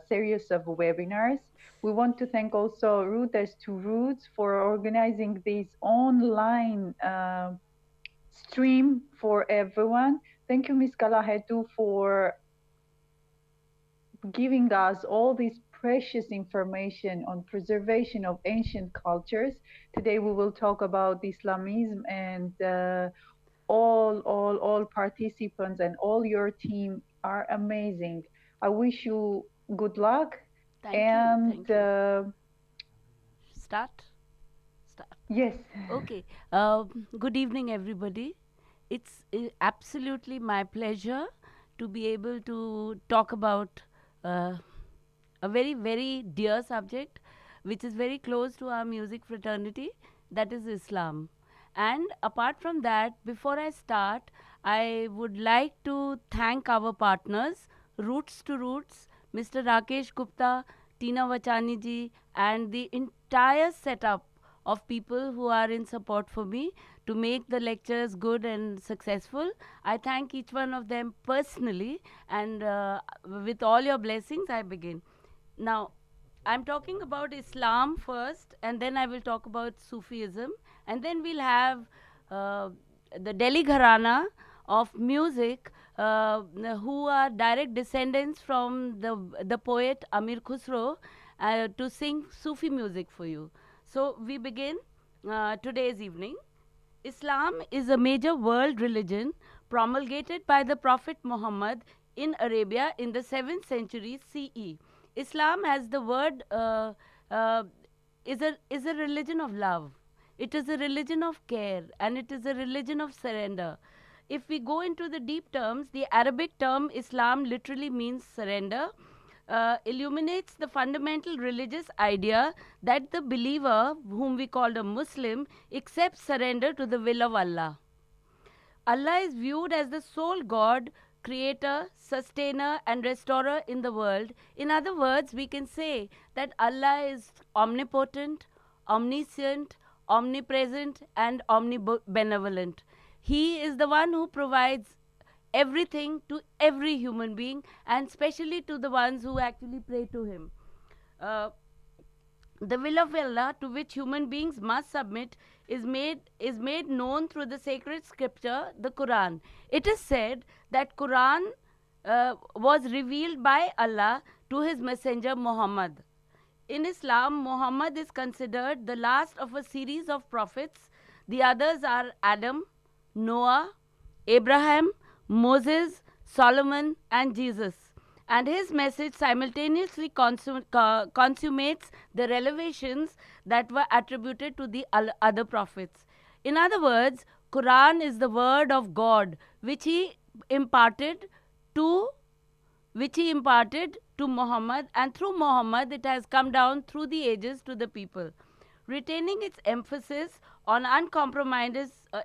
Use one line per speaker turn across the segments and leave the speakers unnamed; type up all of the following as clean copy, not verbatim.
series of webinars. We want to thank also Route2Roots for organizing this online stream for everyone. Thank you, Ms. Kalahetu, for giving us all this precious information on preservation of ancient cultures. Today we will talk about Islamism and all participants and all your team are amazing. I wish you good luck
Thank you.
and
Thank you. Start? Start.
yes.
Okay. Good evening, everybody. It's absolutely my pleasure to be able to talk about uh, a very, very dear subject which is very close to our music fraternity, that is Islam. And apart from that, before I start, I would like to thank our partners, Roots2Roots, Mr. Rakesh Gupta, Tina Vachani ji, and the entire setup of people who are in support for me to make the lectures good and successful. I thank each one of them personally, and with all your blessings, I begin. Now, I'm talking about Islam first, and then I will talk about Sufism, and then we'll have uh, the Delhi Gharana of music, who are direct descendants from the poet Amir Khusro, to sing Sufi music for you. So we begin today's evening. Islam is a major world religion promulgated by the Prophet Muhammad in Arabia in the 7th century CE. Islam, as the word, uh, is a religion of love. It is a religion of care, and it is a religion of surrender. If we go into the deep terms, the Arabic term Islam literally means surrender, illuminates the fundamental religious idea that the believer, whom we call a Muslim, accepts surrender to the will of Allah. Allah is viewed as the sole God, creator, sustainer, and restorer in the world. In other words, we can say that Allah is omnipotent, omniscient, omnipresent, and omnibenevolent. He is the one who provides everything to every human being, and especially to the ones who actually pray to Him. Uh, the will of Allah to which human beings must submit is made known through the sacred scripture, the Quran. It is said that Quran was revealed by Allah to his messenger Muhammad. In Islam, Muhammad is considered the last of a series of prophets. The others are Adam, Noah, Abraham, Moses, Solomon, and Jesus. And his message simultaneously consummates the revelations that were attributed to the other prophets. In other words, Quran is the word of God imparted to imparted to Muhammad, and through Muhammad it has come down through the ages to the people. Retaining its emphasis on uncompromised,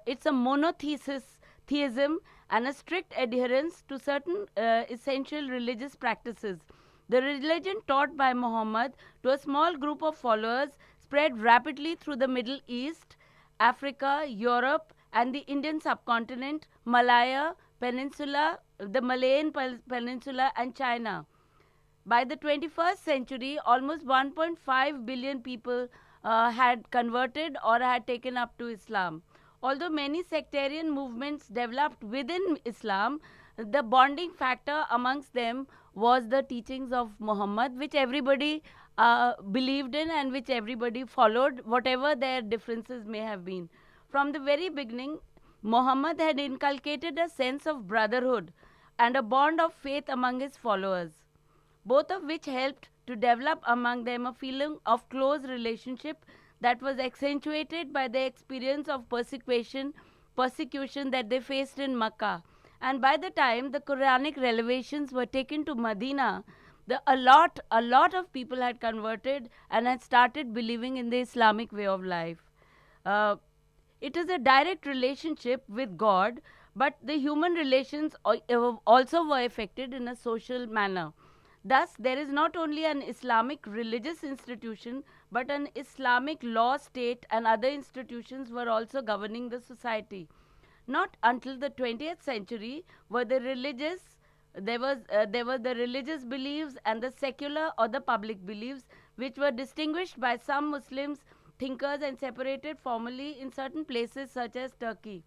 it's a monothesis theism and a strict adherence to certain essential religious practices. The religion taught by Muhammad to a small group of followers spread rapidly through the Middle East, Africa, Europe, and the Indian subcontinent, Malaya Peninsula, the Malayan Peninsula, and China. By the 21st century, almost 1.5 billion people had converted or had taken up to Islam. Although many sectarian movements developed within Islam, the bonding factor amongst them was the teachings of Muhammad, which everybody believed in and which everybody followed, whatever their differences may have been. From the very beginning, Muhammad had inculcated a sense of brotherhood and a bond of faith among his followers, both of which helped to develop among them a feeling of close relationship that was accentuated by the experience of persecution that they faced in Makkah. And by the time the Quranic revelations were taken to Medina, a lot of people had converted and had started believing in the Islamic way of life. Uh, it is a direct relationship with God, but the human relations also were affected in a social manner. Thus, there is not only an Islamic religious institution, but an Islamic law state and other institutions were also governing the society. Not until the 20th century were the religious There were the religious beliefs and the secular or the public beliefs, which were distinguished by some Muslims thinkers and separated formally in certain places such as Turkey.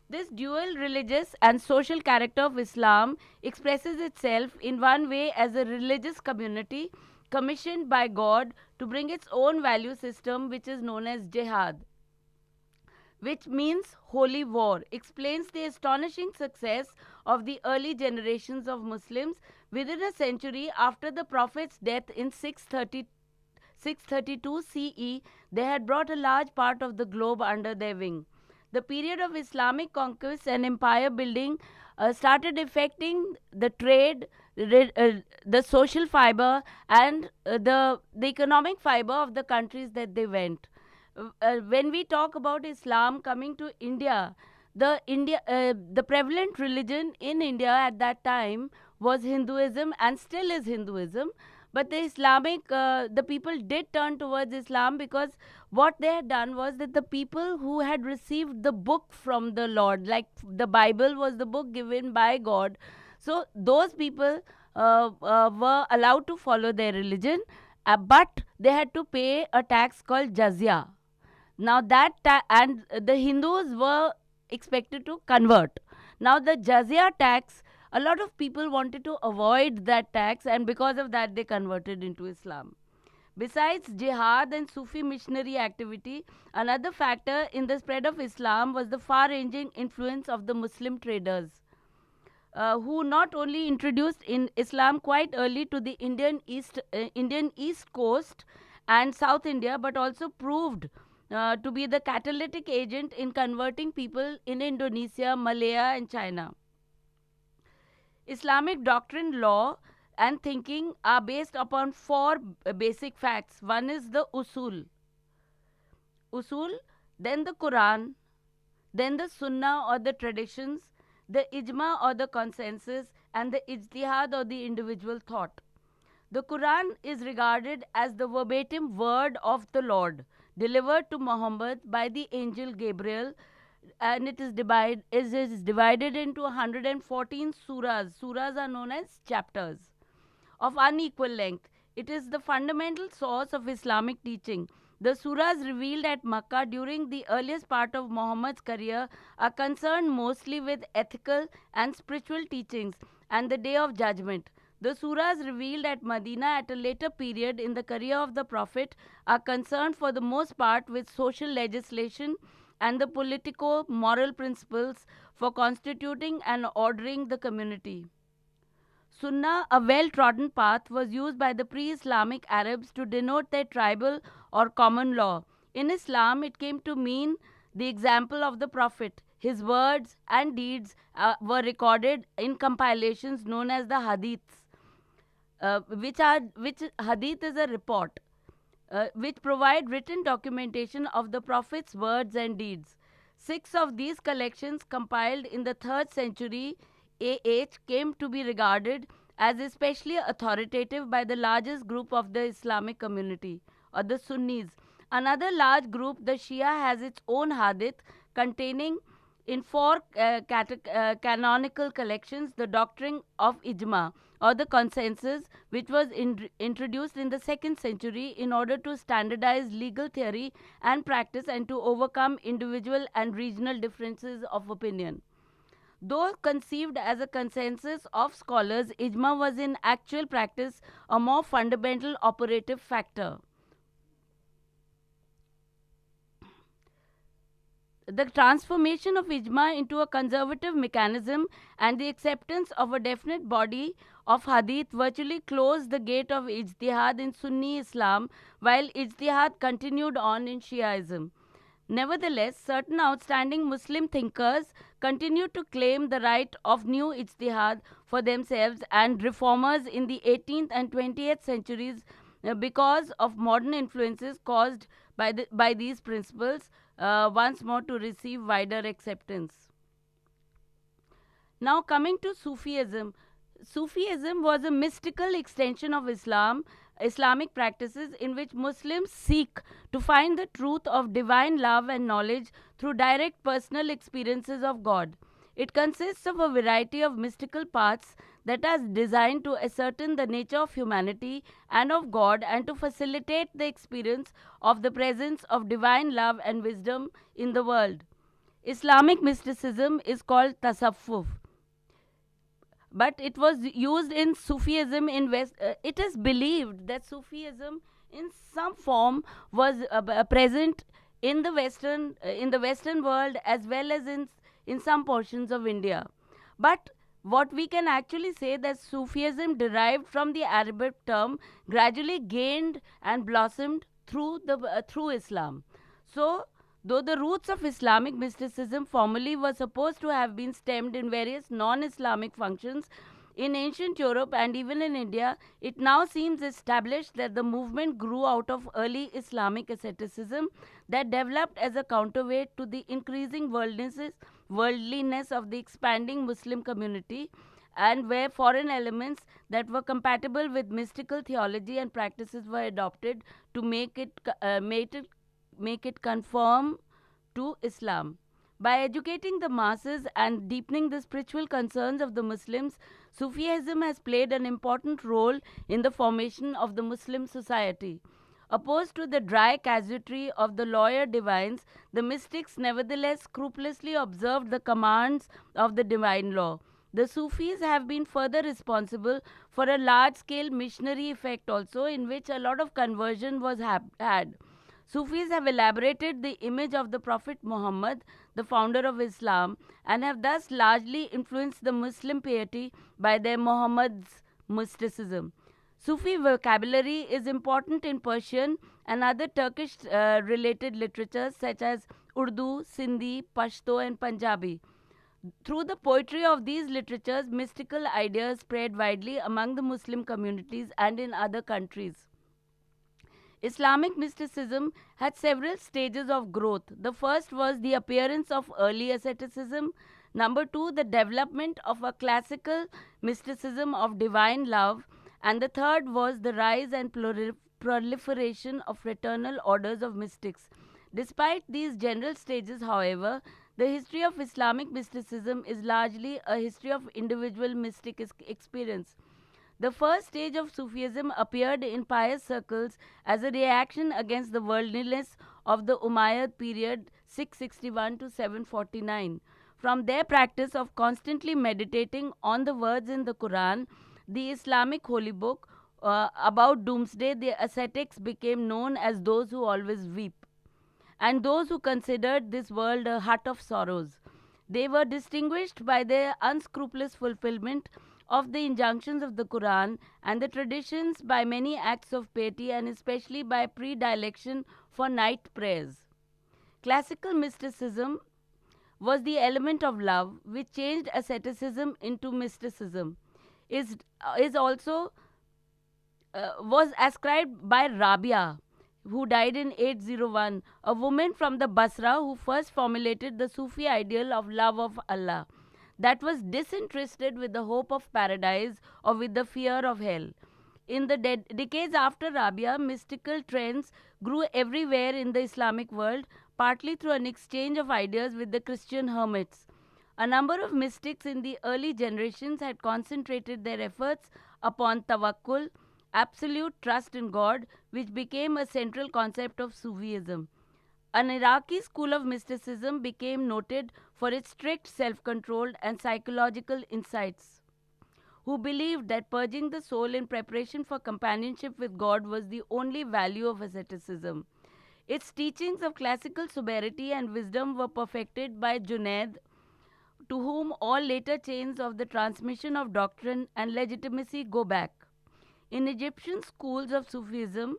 This dual religious and social character of Islam expresses itself in one way as a religious community commissioned by God to bring its own value system, which is known as jihad, which means holy war, explains the astonishing success of the early generations of Muslims. Within a century after the Prophet's death in 632 CE, they had brought a large part of the globe under their wing. The period of Islamic conquest and empire building started affecting the trade, the social fiber, and the economic fiber of the countries that they went. When we talk about Islam coming to India, the prevalent religion in India at that time was Hinduism and still is Hinduism. But the people did turn towards Islam because what they had done was that the people who had received the book from the Lord, like the Bible was the book given by God, so those people were allowed to follow their religion, but they had to pay a tax called jizya. Now and the Hindus were expected to convert. Now the jizya tax, a lot of people wanted to avoid that tax, and because of that they converted into Islam. Besides jihad and Sufi missionary activity, another factor in the spread of Islam was the far-ranging influence of the Muslim traders, who not only introduced in Islam quite early to the Indian East Coast and South India, but also proved to be the catalytic agent in converting people in Indonesia, Malaya, and China. Islamic doctrine, law, and thinking are based upon four basic facts. One is the usul, then the Quran, then the Sunnah or the traditions, the ijma or the consensus, and the ijtihad or the individual thought. The Quran is regarded as the verbatim word of the Lord, delivered to Muhammad by the angel Gabriel, and it is divided into 114 surahs. Surahs are known as chapters of unequal length. It is the fundamental source of Islamic teaching. The surahs revealed at Makkah during the earliest part of Muhammad's career are concerned mostly with ethical and spiritual teachings and the day of judgment. The surahs revealed at Medina at a later period in the career of the Prophet are concerned for the most part with social legislation and the politico-moral principles for constituting and ordering the community. Sunnah, a well-trodden path, was used by the pre-Islamic Arabs to denote their tribal or common law. In Islam, it came to mean the example of the Prophet. His words and deeds were recorded in compilations known as the hadiths, which hadith is a report, which provide written documentation of the Prophet's words and deeds. 6 of these collections, compiled in the 3rd century AH, came to be regarded as especially authoritative by the largest group of the Islamic community, or the Sunnis. Another large group, the Shia, has its own hadith containing in 4 canonical collections the doctrine of ijma, or the consensus, which was introduced in the 2nd century in order to standardize legal theory and practice and to overcome individual and regional differences of opinion. Though conceived as a consensus of scholars, ijma was in actual practice a more fundamental operative factor. The transformation of ijma into a conservative mechanism and the acceptance of a definite body of hadith virtually closed the gate of ijtihad in Sunni Islam, while ijtihad continued on in Shiaism. Nevertheless, certain outstanding Muslim thinkers continued to claim the right of new ijtihad for themselves, and reformers in the 18th and 20th centuries, because of modern influences caused by these principles, once more to receive wider acceptance. Now coming to Sufism. Sufism was a mystical extension of Islamic practices in which Muslims seek to find the truth of divine love and knowledge through direct personal experiences of God. It consists of a variety of mystical paths that are designed to ascertain the nature of humanity and of God and to facilitate the experience of the presence of divine love and wisdom in the world. Islamic mysticism is called tasawwuf, but it was used in Sufism in West. It is believed that Sufism, in some form, was present in the Western world as well as in some portions of India. But what we can actually say that Sufism derived from the Arabic term gradually gained and blossomed through Islam. So, though the roots of Islamic mysticism formerly were supposed to have been stemmed in various non Islamic functions in ancient Europe and even in India, it now seems established that the movement grew out of early Islamic asceticism that developed as a counterweight to the increasing worldliness of the expanding Muslim community, and where foreign elements that were compatible with mystical theology and practices were adopted to make it conform to Islam. By educating the masses and deepening the spiritual concerns of the Muslims, Sufism has played an important role in the formation of the Muslim society. Opposed to the dry casuistry of the lawyer divines, the mystics nevertheless scrupulously observed the commands of the divine law. The Sufis have been further responsible for a large scale missionary effect also, in which a lot of conversion was had. Sufis have elaborated the image of the Prophet Muhammad, the founder of Islam, and have thus largely influenced the Muslim piety by their Muhammad's mysticism. Sufi vocabulary is important in Persian and other Turkish related literatures such as Urdu, Sindhi, Pashto, and Punjabi. Through the poetry of these literatures, mystical ideas spread widely among the Muslim communities and in other countries. Islamic mysticism had several stages of growth. The first was the appearance of early asceticism. Number two, the development of a classical mysticism of divine love. And the third was the rise and proliferation of fraternal orders of mystics. Despite these general stages, however, the history of Islamic mysticism is largely a history of individual mystic experience. The first stage of Sufism appeared in pious circles as a reaction against the worldliness of the Umayyad period 661 to 749. From their practice of constantly meditating on the words in the Quran, the Islamic holy book, about doomsday, the ascetics became known as those who always weep, and those who considered this world a hut of sorrows. They were distinguished by their unscrupulous fulfillment of the injunctions of the Quran and the traditions by many acts of piety, and especially by predilection for night prayers. Classical mysticism was the element of love which changed asceticism into mysticism. Is also was ascribed by Rabia, who died in 801, a woman from the Basra who first formulated the Sufi ideal of love of Allah that was disinterested with the hope of paradise or with the fear of hell. In the decades after Rabia, mystical trends grew everywhere in the Islamic world, partly through an exchange of ideas with the Christian hermits. A number of mystics in the early generations had concentrated their efforts upon tawakkul, absolute trust in God, which became a central concept of Sufism. An Iraqi school of mysticism became noted for its strict self-control and psychological insights, who believed that purging the soul in preparation for companionship with God was the only value of asceticism. Its teachings of classical sobriety and wisdom were perfected by Junaid, to whom all later chains of the transmission of doctrine and legitimacy go back. In Egyptian schools of Sufism,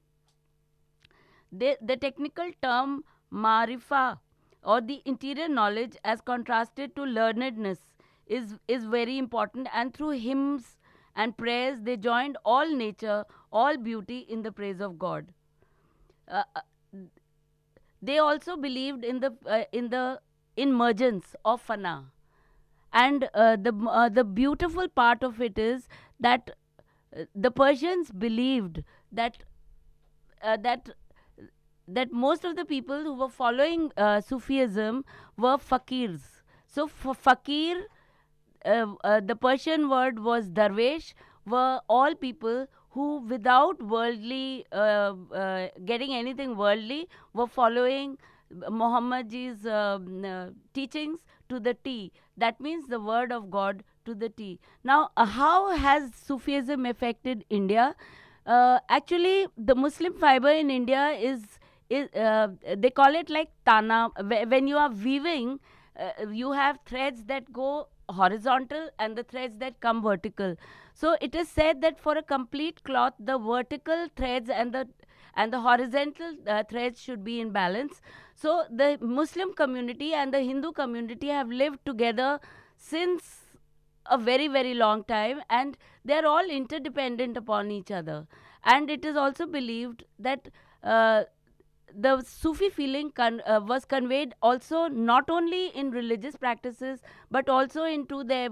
the technical term marifa, or the interior knowledge as contrasted to learnedness, is very important, and through hymns and prayers they joined all nature, all beauty in the praise of God. Uh, uh, they also believed in the emergence of fana, and the beautiful part of it is that the Persians believed that that most of the people who were following Sufism were fakirs. So fakir, the Persian word was darwesh, were all people who, without worldly getting anything worldly, were following Muhammad's teachings to the T. That means the word of God to the T. Now, how has Sufism affected India? Actually, the Muslim fiber in India is they call it like tana. When you are weaving, you have threads that go horizontal and the threads that come vertical. So it is said that for a complete cloth, the vertical threads and the horizontal threads should be in balance. So the Muslim community and the Hindu community have lived together since a very very long time, and they are all interdependent upon each other. And it is also believed that uh, the Sufi feeling was conveyed also not only in religious practices but also into their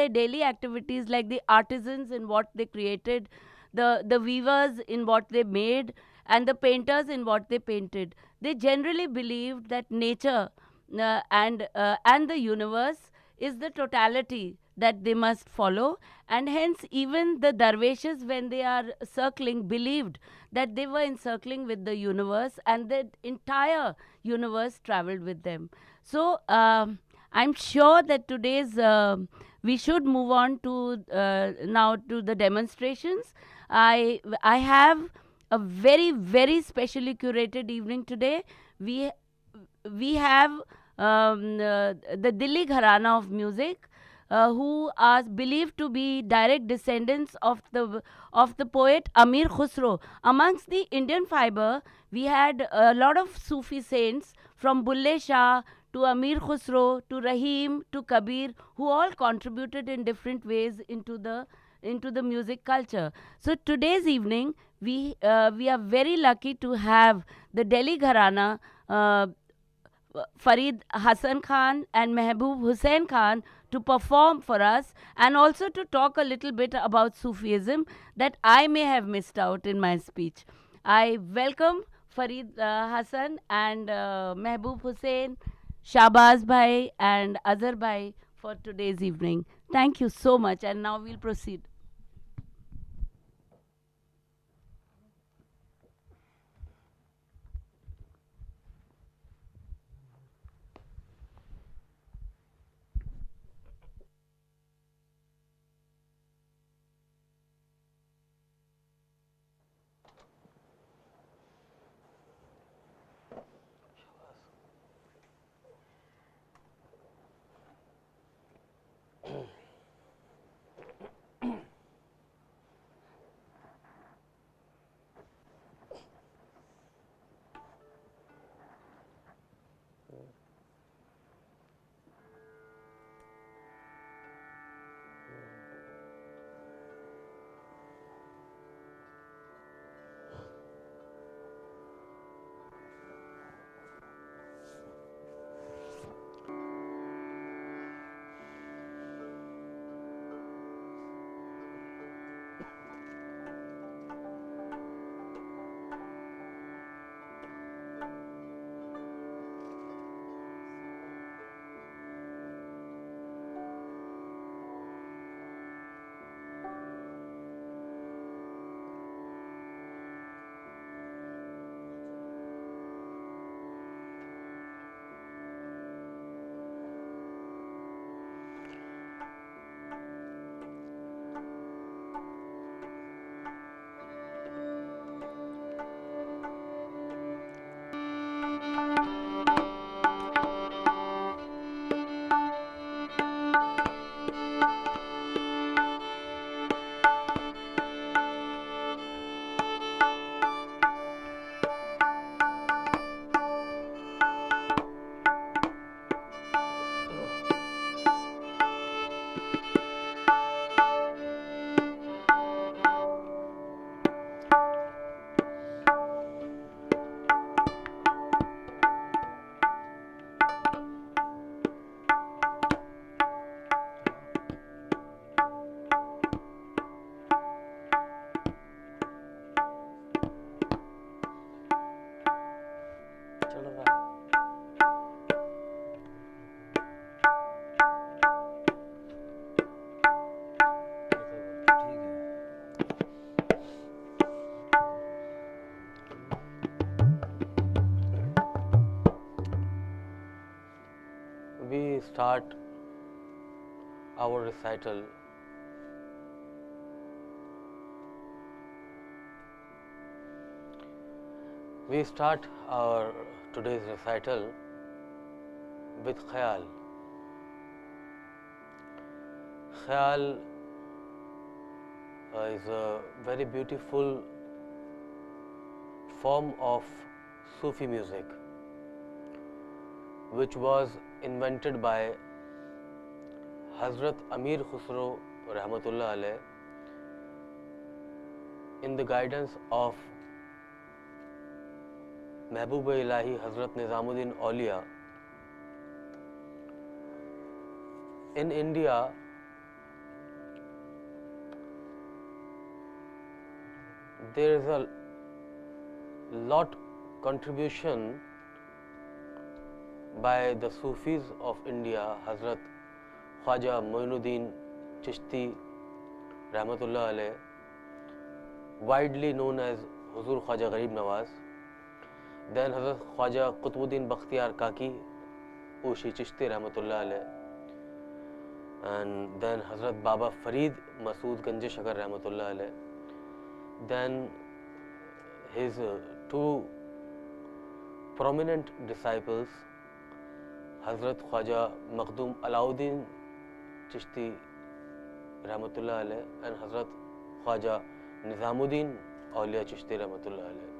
daily activities, like the artisans in what they created, the weavers in what they made, and the painters in what they painted. They generally believed that nature and the universe is the totality that they must follow, and hence even the darweshes, when they are circling, believed that they were encircling with the universe and the entire universe traveled with them. So I'm sure that today's we should move on to now to the demonstrations. I have a very very specially curated evening today. We have the Dilli Gharana of music, who are believed to be direct descendants of the poet Amir Khusro. Amongst the Indian fiber, we had a lot of Sufi saints, from Bulle Shah to Amir Khusro to Rahim to Kabir, who all contributed in different ways into the music culture. So today's evening, we are very lucky to have the Delhi Gharana, Farid Hassan Khan and Mehboob Hussain Khan, to perform for us and also to talk a little bit about Sufism that I may have missed out in my speech. I welcome Farid Hassan and Mehboob Hussain, Shahbaz Bhai and Azhar Bhai for today's evening. Thank you so much, and now we'll proceed.
start our recital our today's recital with Khayal. Khayal is a very beautiful form of Sufi music which was invented by Hazrat Amir Khusro Rahmatullah Alayh in the guidance of Mehboob-e-Ilahi Hazrat Nizamuddin Auliya. In India, there is a lot contribution by the Sufis of India, Hazrat Khwaja Moinuddin Chishti Rahmatullah Alayh, widely known as Huzur Khwaja Gharib Nawaz. Then Hazrat Khwaja Qutbuddin Bakhtiyar Kaki Ushi Chishti Rahmatullah Alayh, and then Hazrat Baba Farid Masood Ganj Shakar Rahmatullah Alayh. Then his two prominent disciples, Hazrat Khwaja Makhdoom Alauddin Chishti Rahmatullah Alayh and Hazrat Khwaja Nizamuddin Auliya Chishti Rahmatullah Alayh.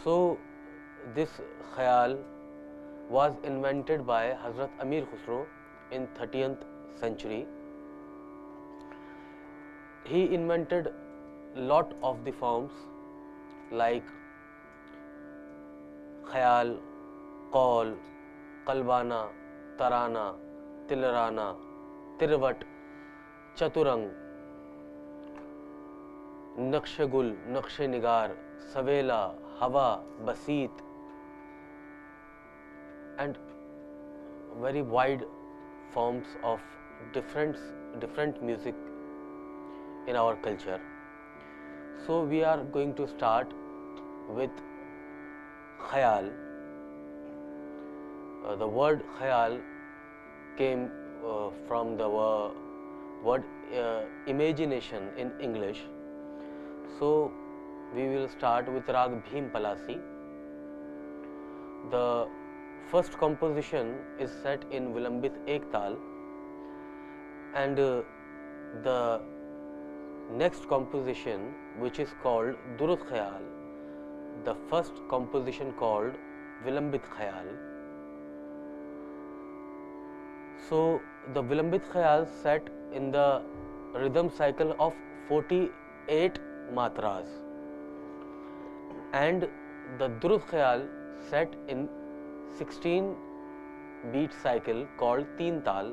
So this Khayal was invented by Hazrat Amir Khusro in 30th century. He invented lot of the forms like Khayal, Qaul, Qalbana, Tarana, Tilarana, Tirvat, Chaturang, Naqsh-e-Gul, Naqsh-e-Nigar, Savela, Hawa, Basit, and very wide forms of different music in our culture. So we are going to start with Khayal. The word Khayal came from the word imagination in English. So we will start with Rag Bhim Palasi. The first composition is set in Vilambit Ek Tal, and the next composition, which is called Durud Khayal, the first composition called Vilambit Khayal. So the Vilambit Khayal set in the rhythm cycle of 48 matras, and the Durud Khayal set in 16 beat cycle called Teen Tal.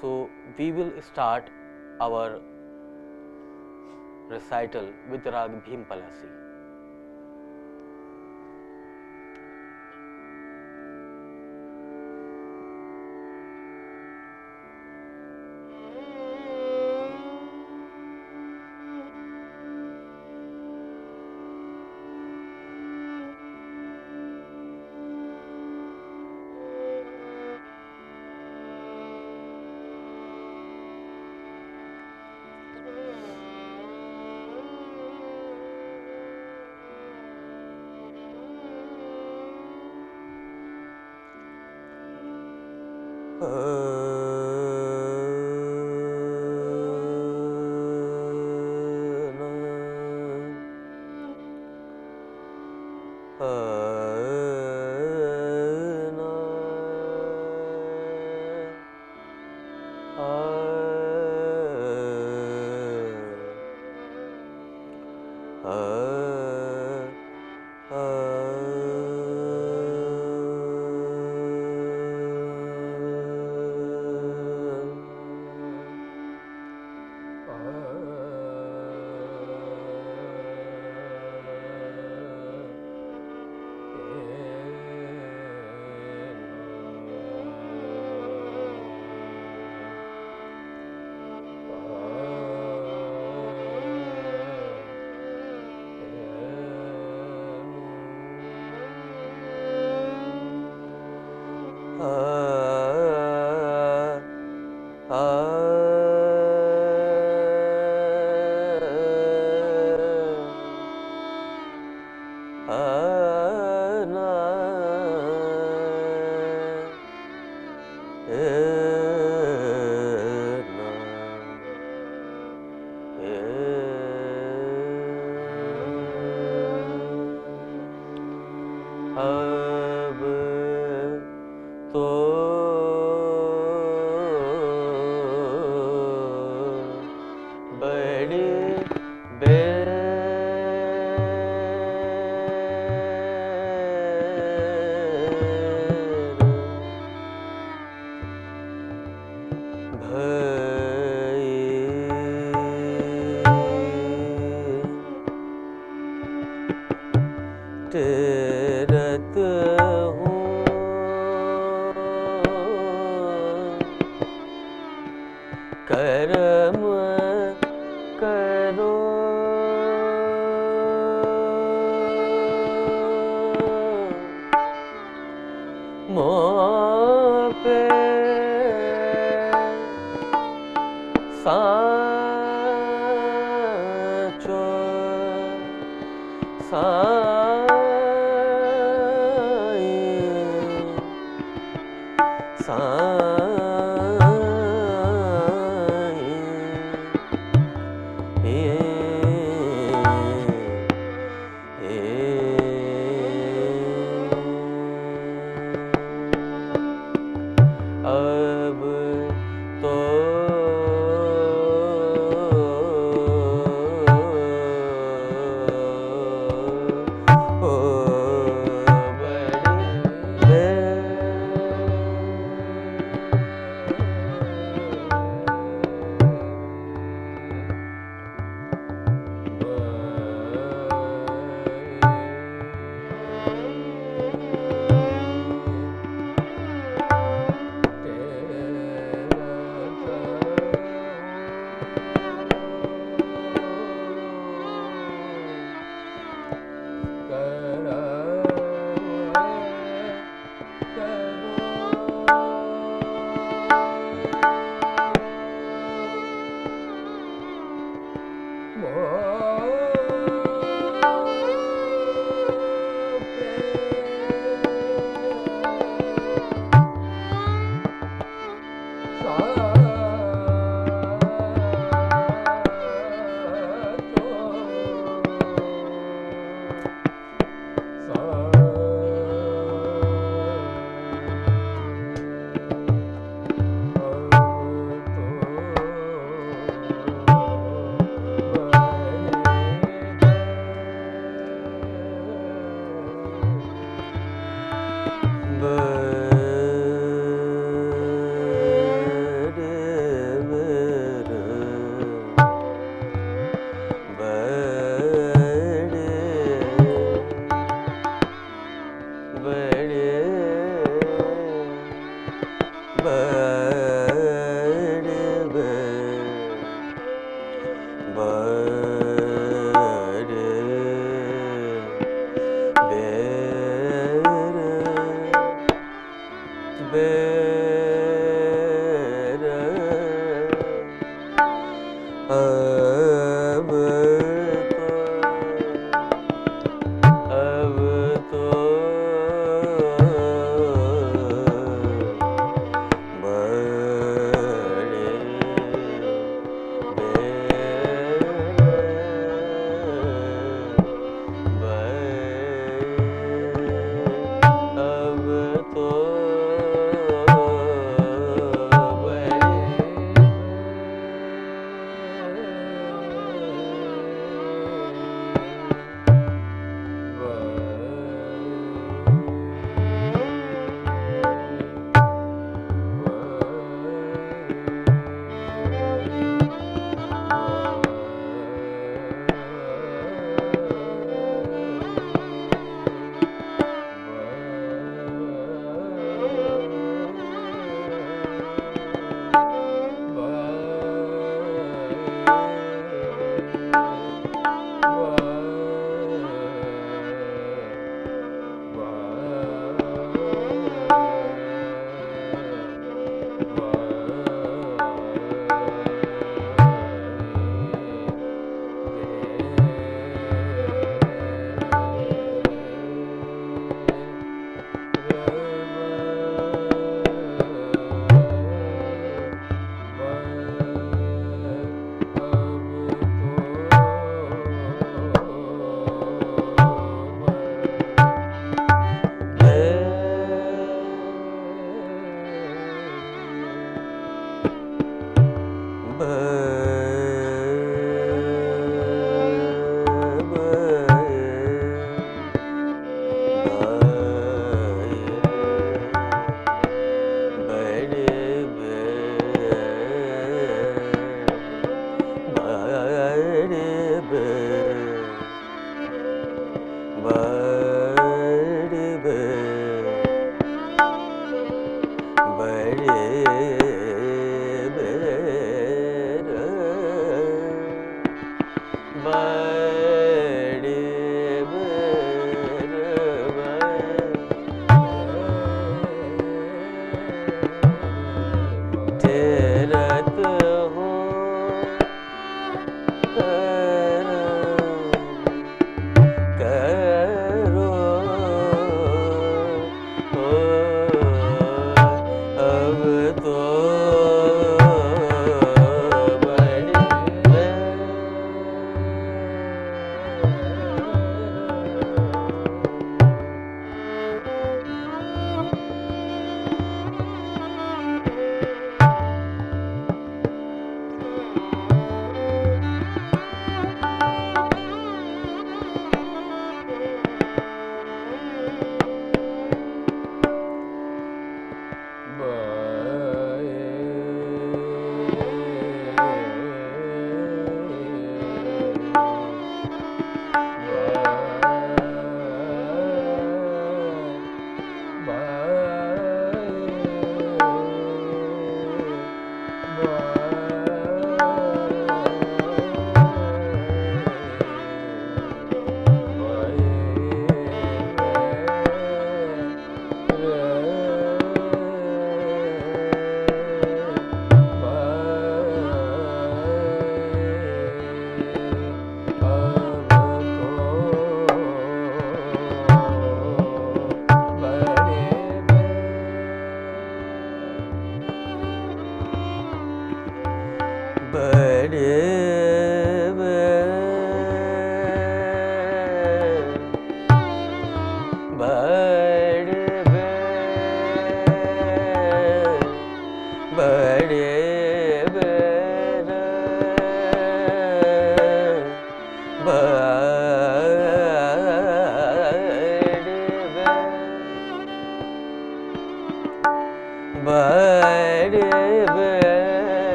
So we will start our recital with Rag Bhim Palasi. अब तो बड़ी बेर भई तेरत हूँ कर्म करो मोह पे साचो साई साई अब तो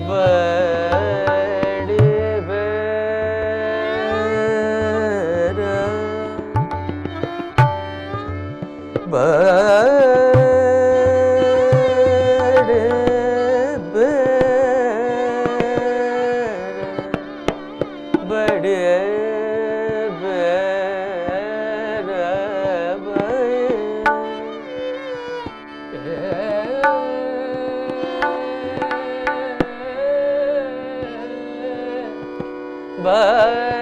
Virsa बड़ी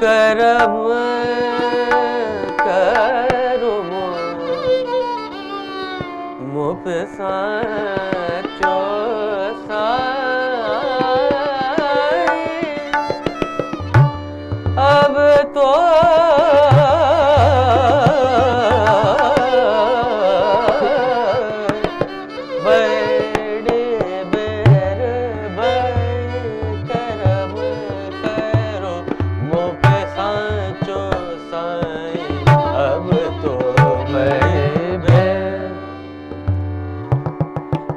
करम करो मुप साचो साई अब तो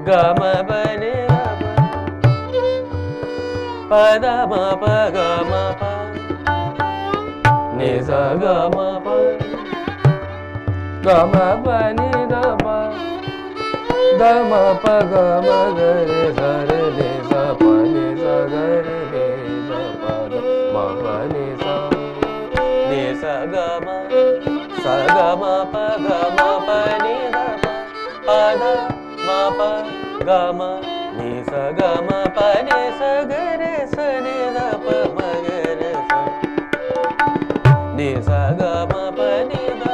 गम बने पद म प ग म प नि स ग म प ग म प नि द प द म प ग म ग रे स रे नि स प नि स ग रे नि स प म प नि स ग म स ग म प ग म प नि द प द म प ग म नि स ग म प नि स ग रे स नि द प म ग रे स नि स ग म प नि द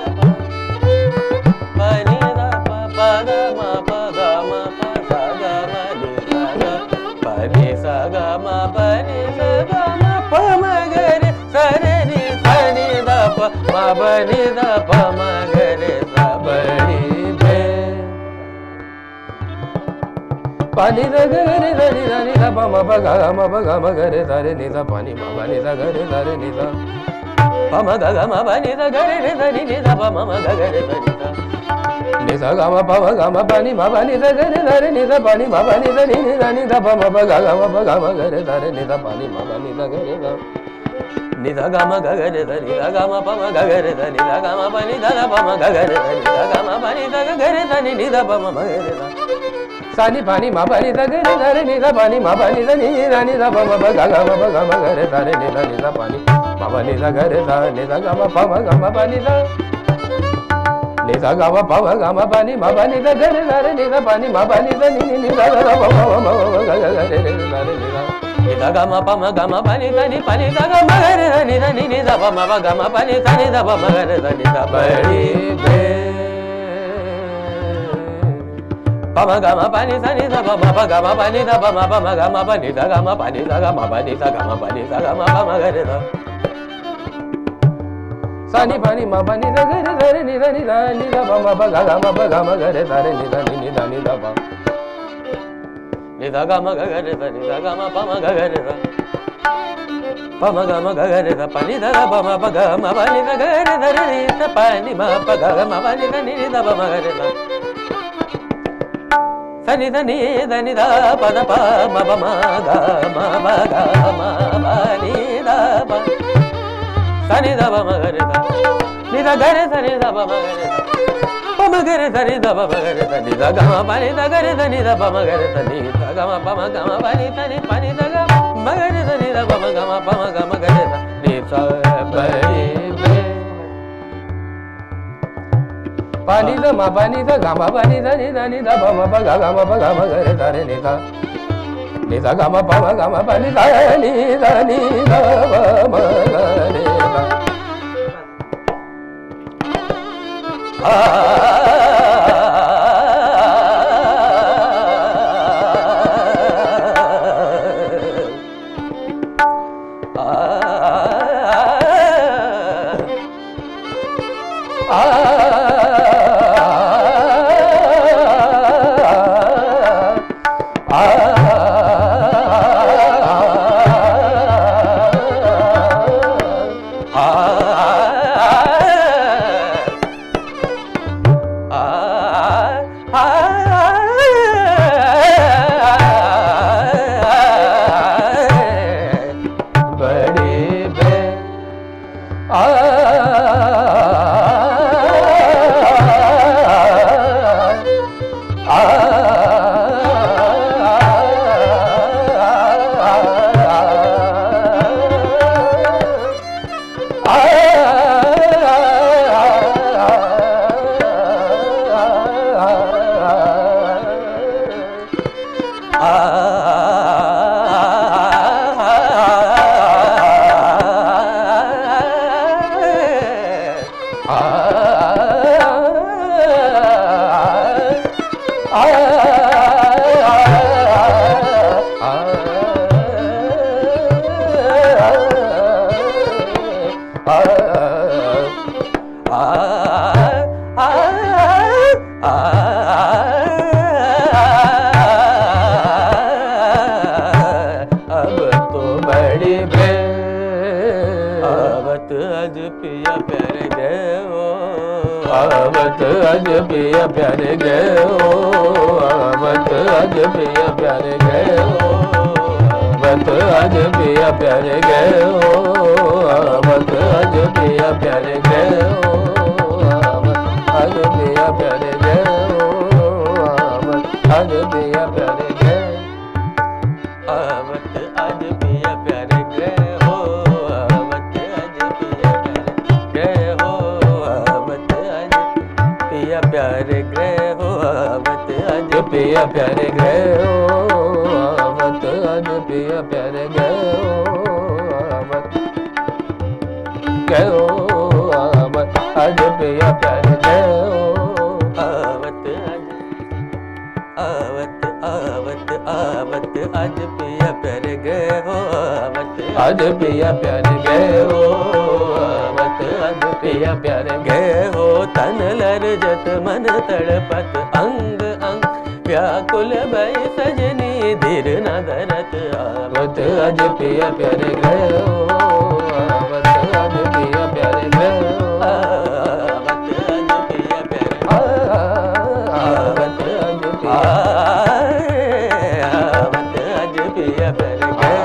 प नि द प प द म प ग म प स ग म नि स ग प नि स ग म प नि स ग म प म ग रे स रे नि स नि द प म प नि द प म ग रे स बड़ी pani da ga re da ni da ni da pa ma pa ga ma ga re da re ni da pani ma ba ni da ga re da re ni da pa ma ga ma ba ni da ga re da ni da pa ma ga ga re da ni da ni sa ga ma pa ni ma ba ni da ga re da re ni da pani ma ba ni da ni da ni da pa ma pa ga ga re da re ni da pani ma ba ni da ga re da ni da ga ma ga re da ni da ga ma pa ma ga ga re da ni da ga ma pa ni da pa ma ga ga re da ni da ga ma pa ni da ga re da ni da pa ma ga re da Sani pani ma pani da ga re da re ni da pani ma pani da ni da ni da pa ma pa ga ma ga re da re ni da ni da pani ma pani da ga re da ni da ga ma pa ma ga ma pani da ni da ga ma pa ma ga ma pani ma pani da ga re da re ni da pani ma pani da ni da ga pa ma ga ga re re da re ni da ni da ga ma pa ma ga ma pani da ni pani da ga ma ga re da ni da ni da pa ma ga ma pani da ni da pa ma ga re da ni da badi be pa ma ga ma pa ni sa ni da pa ma pa ga ma pa ni da pa ma ga ma pa ni da ga ma pa ni da ga ma pa ni da ga ma pa ni da ga ma pa ma ga re da sa ni pa ni ma pa ni da ga re da re ni da pa ma pa ga ma ga re da re ni da ni da pa ni da ga ma ga re da ni da ga ma pa ma ga re da pa ma ga re da pa ni da pa ma pa ga ma pa ni da ga re da re ni da pa ni ma pa ga ma pa ni da pa ma ga re da Sani da ni da pa da pa ma pa ma ga ma ni da pa Sani da pa ma ga re da ni da ga re sani da pa ma ga re da pa ma ga re sani da pa ma ga re da ni da ga ma pa ni da ga re da ni da pa ma ga re da ni da ga ma pa ni da ni pa ni da ga ma ga re da ni da pa ma ga re da ni sa ba ni be pani da ma pani da ga ma pani da ni da pa ma pa ga ma ga re da re ni da ga ma pa ni da ni da pa ma ga re da पिया प्यारे गए हो,
आवत आज पिया प्यारे गए हो, आवत आज पिया प्यारे गए हो, आवत आज पिया प्यारे गए हो, आवत आज पिया प्यारे गए हो, आवत आज पिया प्यारे गए हो, आवत आज पिया प्यारे गए,
आवत आज पिया प्यारे गए हो, आवत आज पिया प्यारे गए हो, आवत आज पिया प्यारे गए हो, आवत आज
पिया प्यारे गए हो, आवत आज पिया प्यारे गए हो, आवत गए हो, आवत आज पिया प्यारे गए हो,
आवत आज आवत आवत आज पिया प्यारे गए हो, आवत
आज पिया प्यारे गए हो, आवत आज पिया प्यारे
गए हो, तन लरजत मन तड़पत अंग अंग व्याकुल भय सजनी धीर न धरत,
आवत आज पिया प्यारे गए हो, आवत आज पिया प्यारे गए हो,
आवत आज पिया प्यारे
आवत आज पिया
आवत आज पिया प्यारे गए,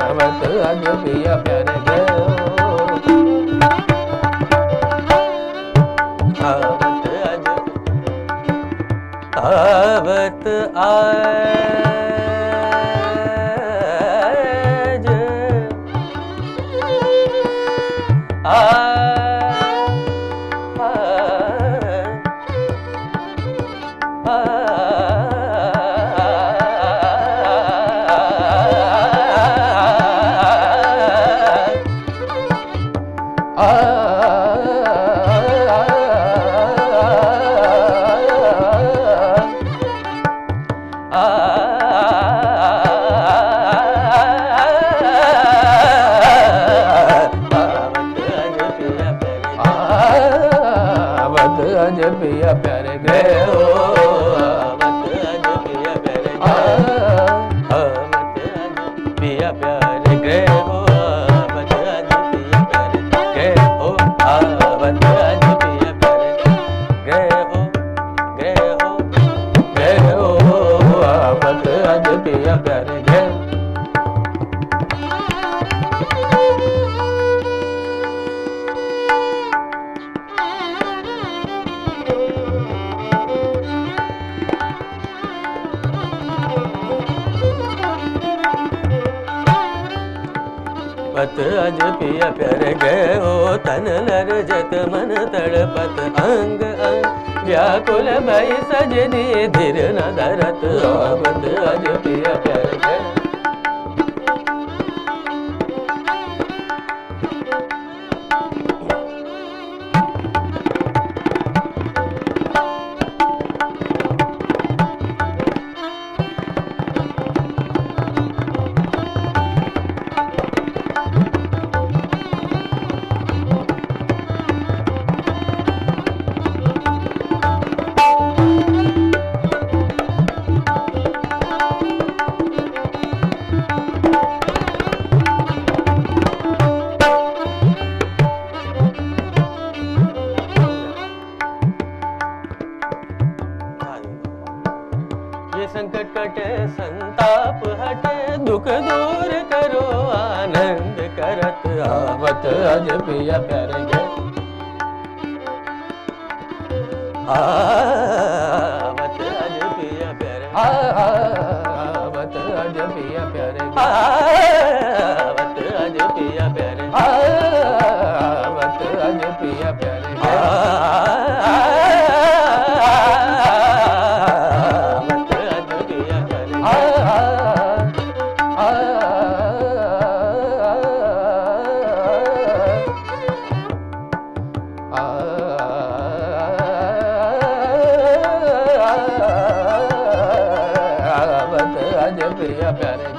आवत आज पिया प्यारे गए हो,
आवत आज आवत आज
आज पिया प्यारे गए हो,
आवत आज पिया प्यारे आवत आज पिया प्यारे गए हो, आवत आज पिया प्यारे गए हो, आवत आज पिया प्यारे गए हो, गए हो,
गए हो, आवत आज पिया प्यारे गए,
पत आज पिया प्यारे गए हो, तन लरजत मन तड़पत अंग अंग व्याकुल भय सजनी धीर न धरत, आवत आज पिया प्यारे गए, संकट कटे संताप हटे दुख दूर करो आनंद करत,
आवत आज पिया प्यारे गए,
आवत आज पिया प्यारे
आवत आज पिया प्यारे गए,
आवत आज पिया प्यारे
आवत आज पिया प्यारे गए, पिया प्यारे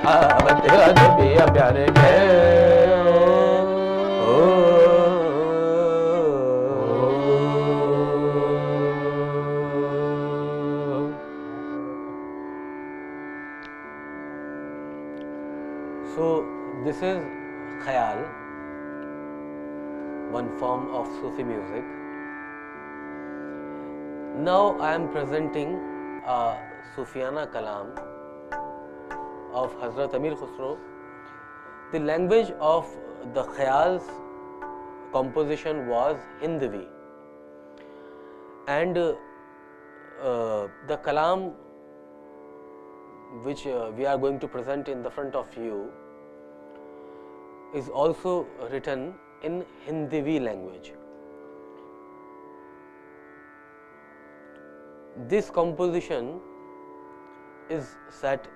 आवत अजब ना प्यारे So this is Khayal, one form of Sufi music. Now I am presenting a Sufiana Kalam of Hazrat Amir Khusro. The language of the Khayal's composition was Hindvi, and the Kalam which we are going to present in the front of you is also written in Hindvi language. This composition is set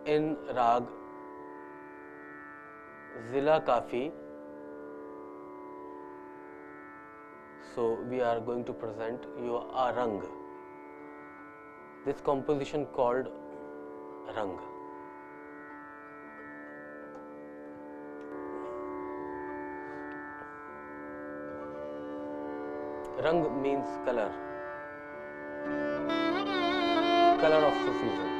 in Rag Zila Kafi. So we are going to present you a Rang. This composition called Rang. Rang means color, color of Sufism.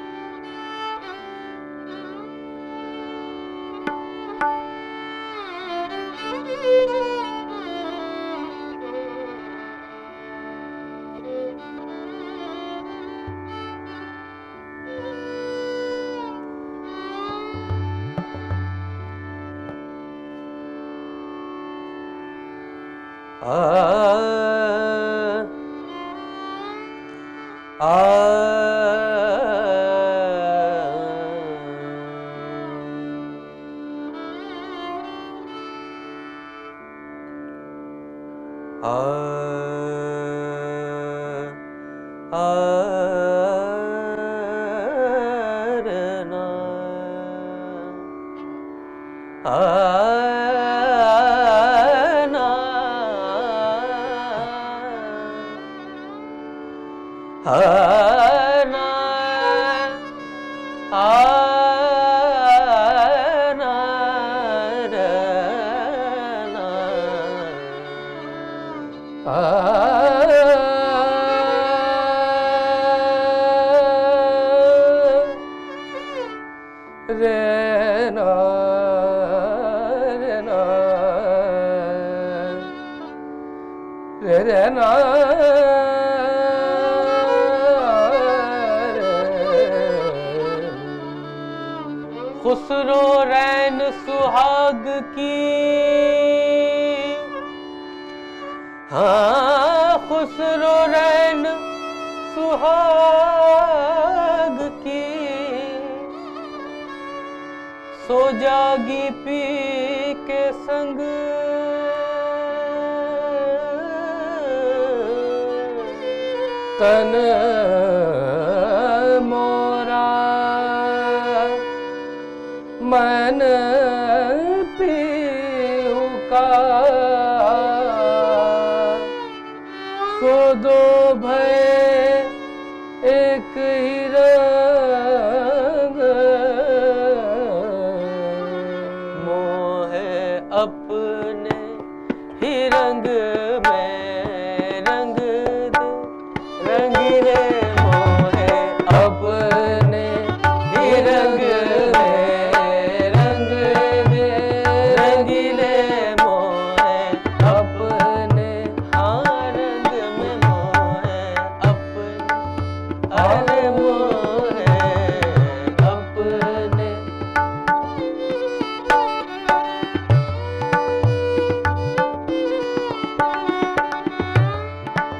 Khusro रैन सुहाग की, हाँ खुसरो रैन सुहाग की, सो जागी P के संग, तन मोरा मन पीहू का, सो दो भय एक ही रंग, अपने ही रंग में रंग दे रंगीले मोहे
अपने ही रंग में रंग दे
रंगीले मोहे
अपने
हाँ रंग में मोहे अपने अरे मोहे
अपने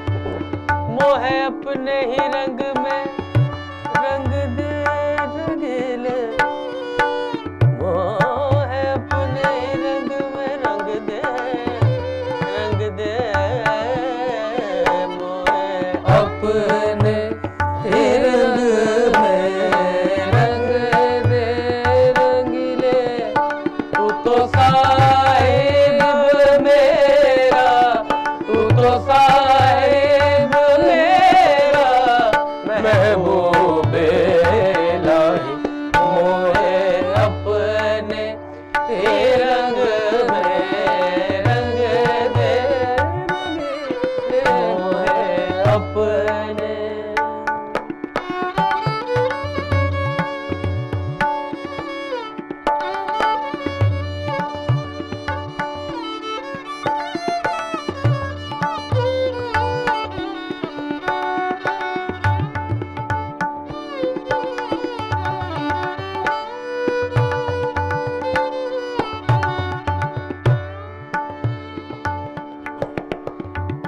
मोहे अपने ही रंग में रंग दे रंगीले मोहे अपने ही रंग में रंग दे मोहे
अपने ही रंग में रंग दे रंगीले
तू तो साहिब मेरा तू तो साहिब मेरा
महबूबे इलाही मोहे अपने ही रंग में रंग दे मोहे अपने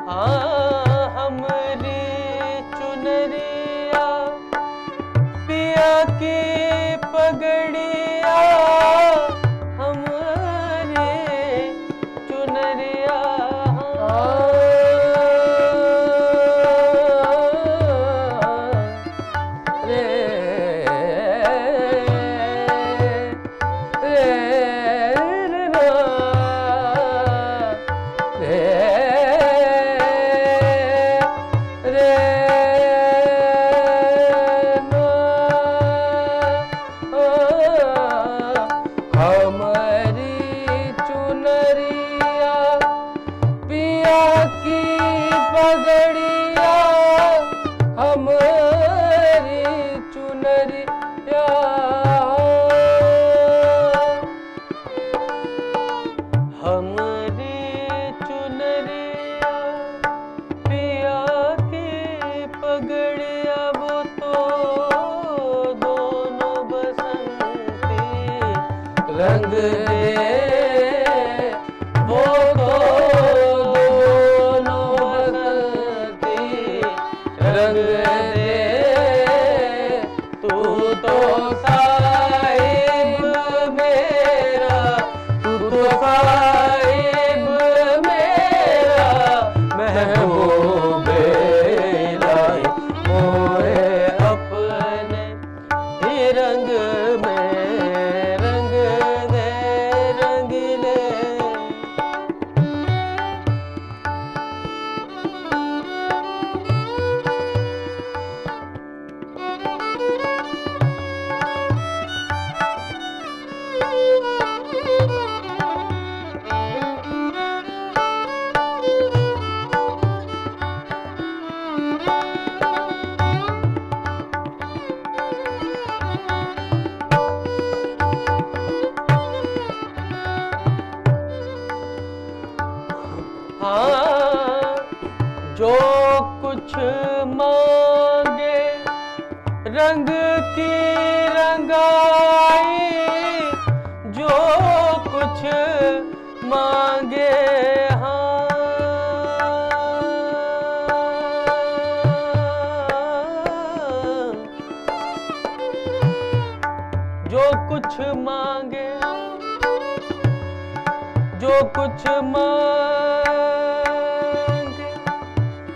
हाँ हमरी चुनरिया पिया की पगड़िया हमारी चुनरिया
हमारी चुनरिया पिया की पगड़िया हमारी चुनरिया
हमारी चुनरिया पिया की पगड़िया वो तो दोनों बसंती
रंग दे वो तो दोनों बसंती रंग दे
तू तो साहिब मेरा तू तो साहिब मेरा
महबूबे इलाही मोहे
अपने ही रंग में रंग दे रंगीले हाँ जो कुछ मांगे रंग की रंगाई जो कुछ मांगे हाँ जो कुछ मांगे जो कुछ मांगे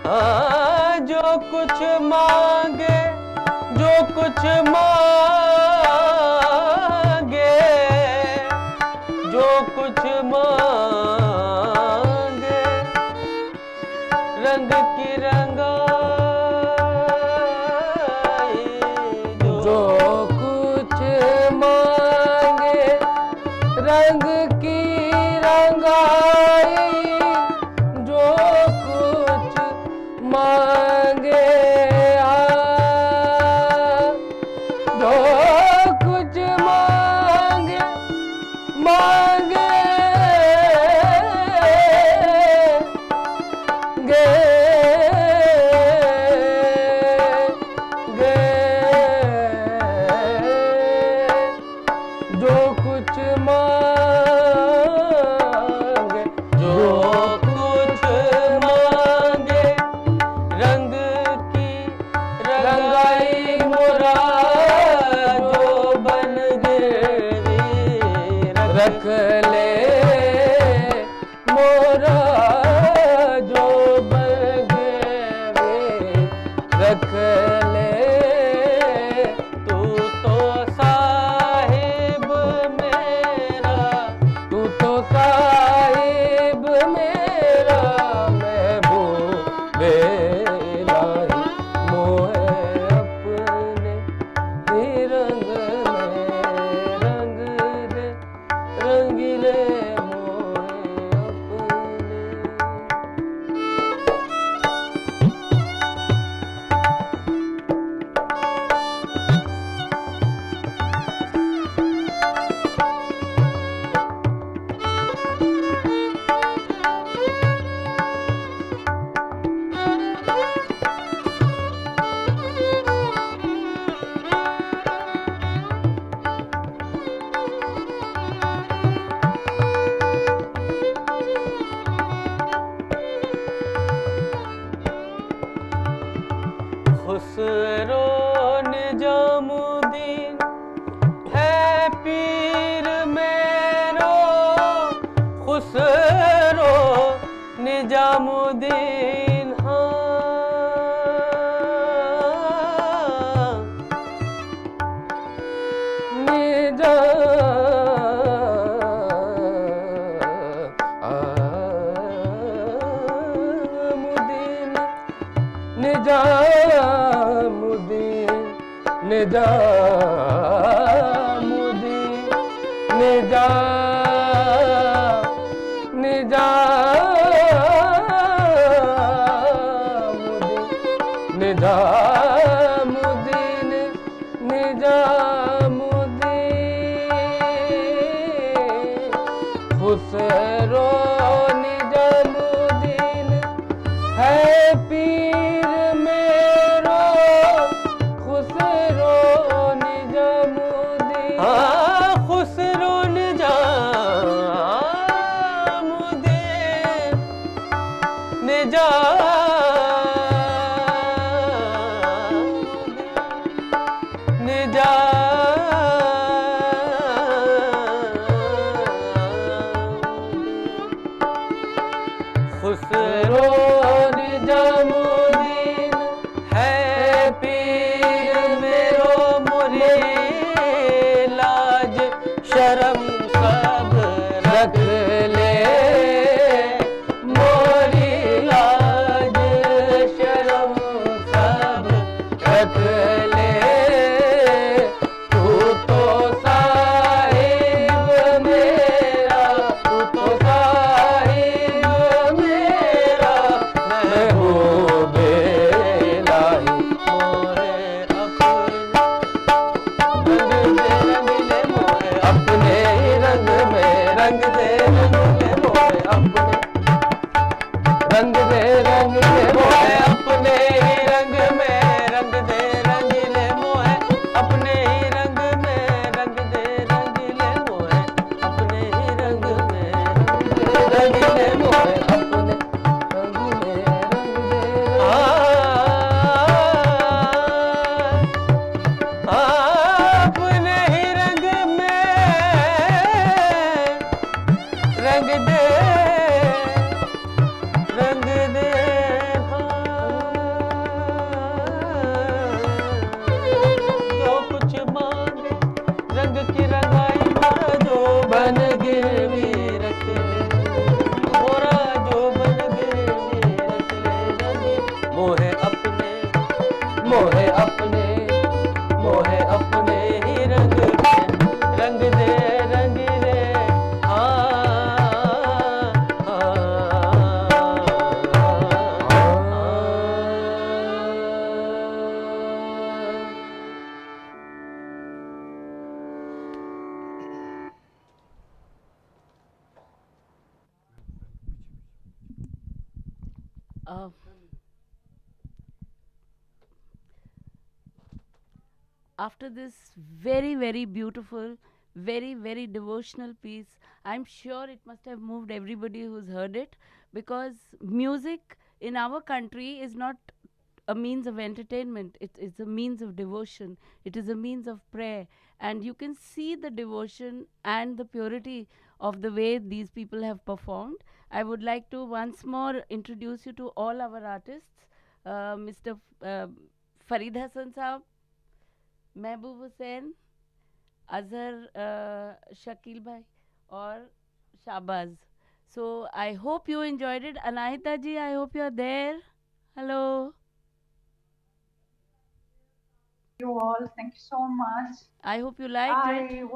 हाँ जो कुछ मांगे जो कुछ मांगे जो कुछ मांगे रंग की रंगाई
जो कुछ मांगे रंग रंग की रंगाई जो कुछ मांगे जो कुछ मांगे मांगे गे गे जो कुछ मांगे जो कुछ मांगे रंग की रंगाई मोरा जो बन गिरवी रख ले मोरा जो बन गिरवी रख ले तू तो साहिब मेरा तू तो साहिब मेरा महबूब इलाही मोहे अपने ही रंग में रंग दे रंगीले मोहे अपने खुसरो निजामुद्दीन है पीर मेरो खुसरो निजामुद्दीन निजामुद्दीन निजामुद्दीन निजामुद्दीन निजामुद्दीन निजामुद्दीन खुसरो निजामुद्दीन है पीर मेरो खुसरो निजामुद्दीन खुसरो निजामुद्दीन खुसरो निजामुद्दीन है पीर मेरो मोरी लाज शर्म सब रख ले मोरी लाज शर्म सब रख ले तू तो साहिब मेरा तू तो साहिब मेरा महबूब इलाही मोरे अपने रंग में रंग दे रंगीले मोरे अपने रंग दे रंगीले मोरे अपने ही रंग में रंग दे रंगीले मोहे अपने ही रंग में रंग दे रंगीले मोहे अपने ही रंग में रंगीले मोहे अपने रंग में रंग दे अपने ही रंग में रंग दे रंग दे जो कुछ मांगे रंग की रंगाई मोरा जो बन गिरवी रख ले मोरा जो बन गिरवी रख ले रंग मोहे अपने मोहे अपने मोहे अपने ही रंग में रंग दे रंग दे
Uh, After this very, very beautiful, very, very devotional piece, I'm sure it must have moved everybody who's heard it, because music in our country is not a means of entertainment. It's a means of devotion. It is a means of prayer. And you can see the devotion and the purity of the way these people have performed. I would like to once more introduce you to all our artists. Mr. Farid Hassan Saab, महबूब हुसैन, अजहर शकील भाई और Shahbaz. So I hope you enjoyed it. Anahita ji, I hope you are there. Hello.
You all, thank you so much.
I hope you liked it.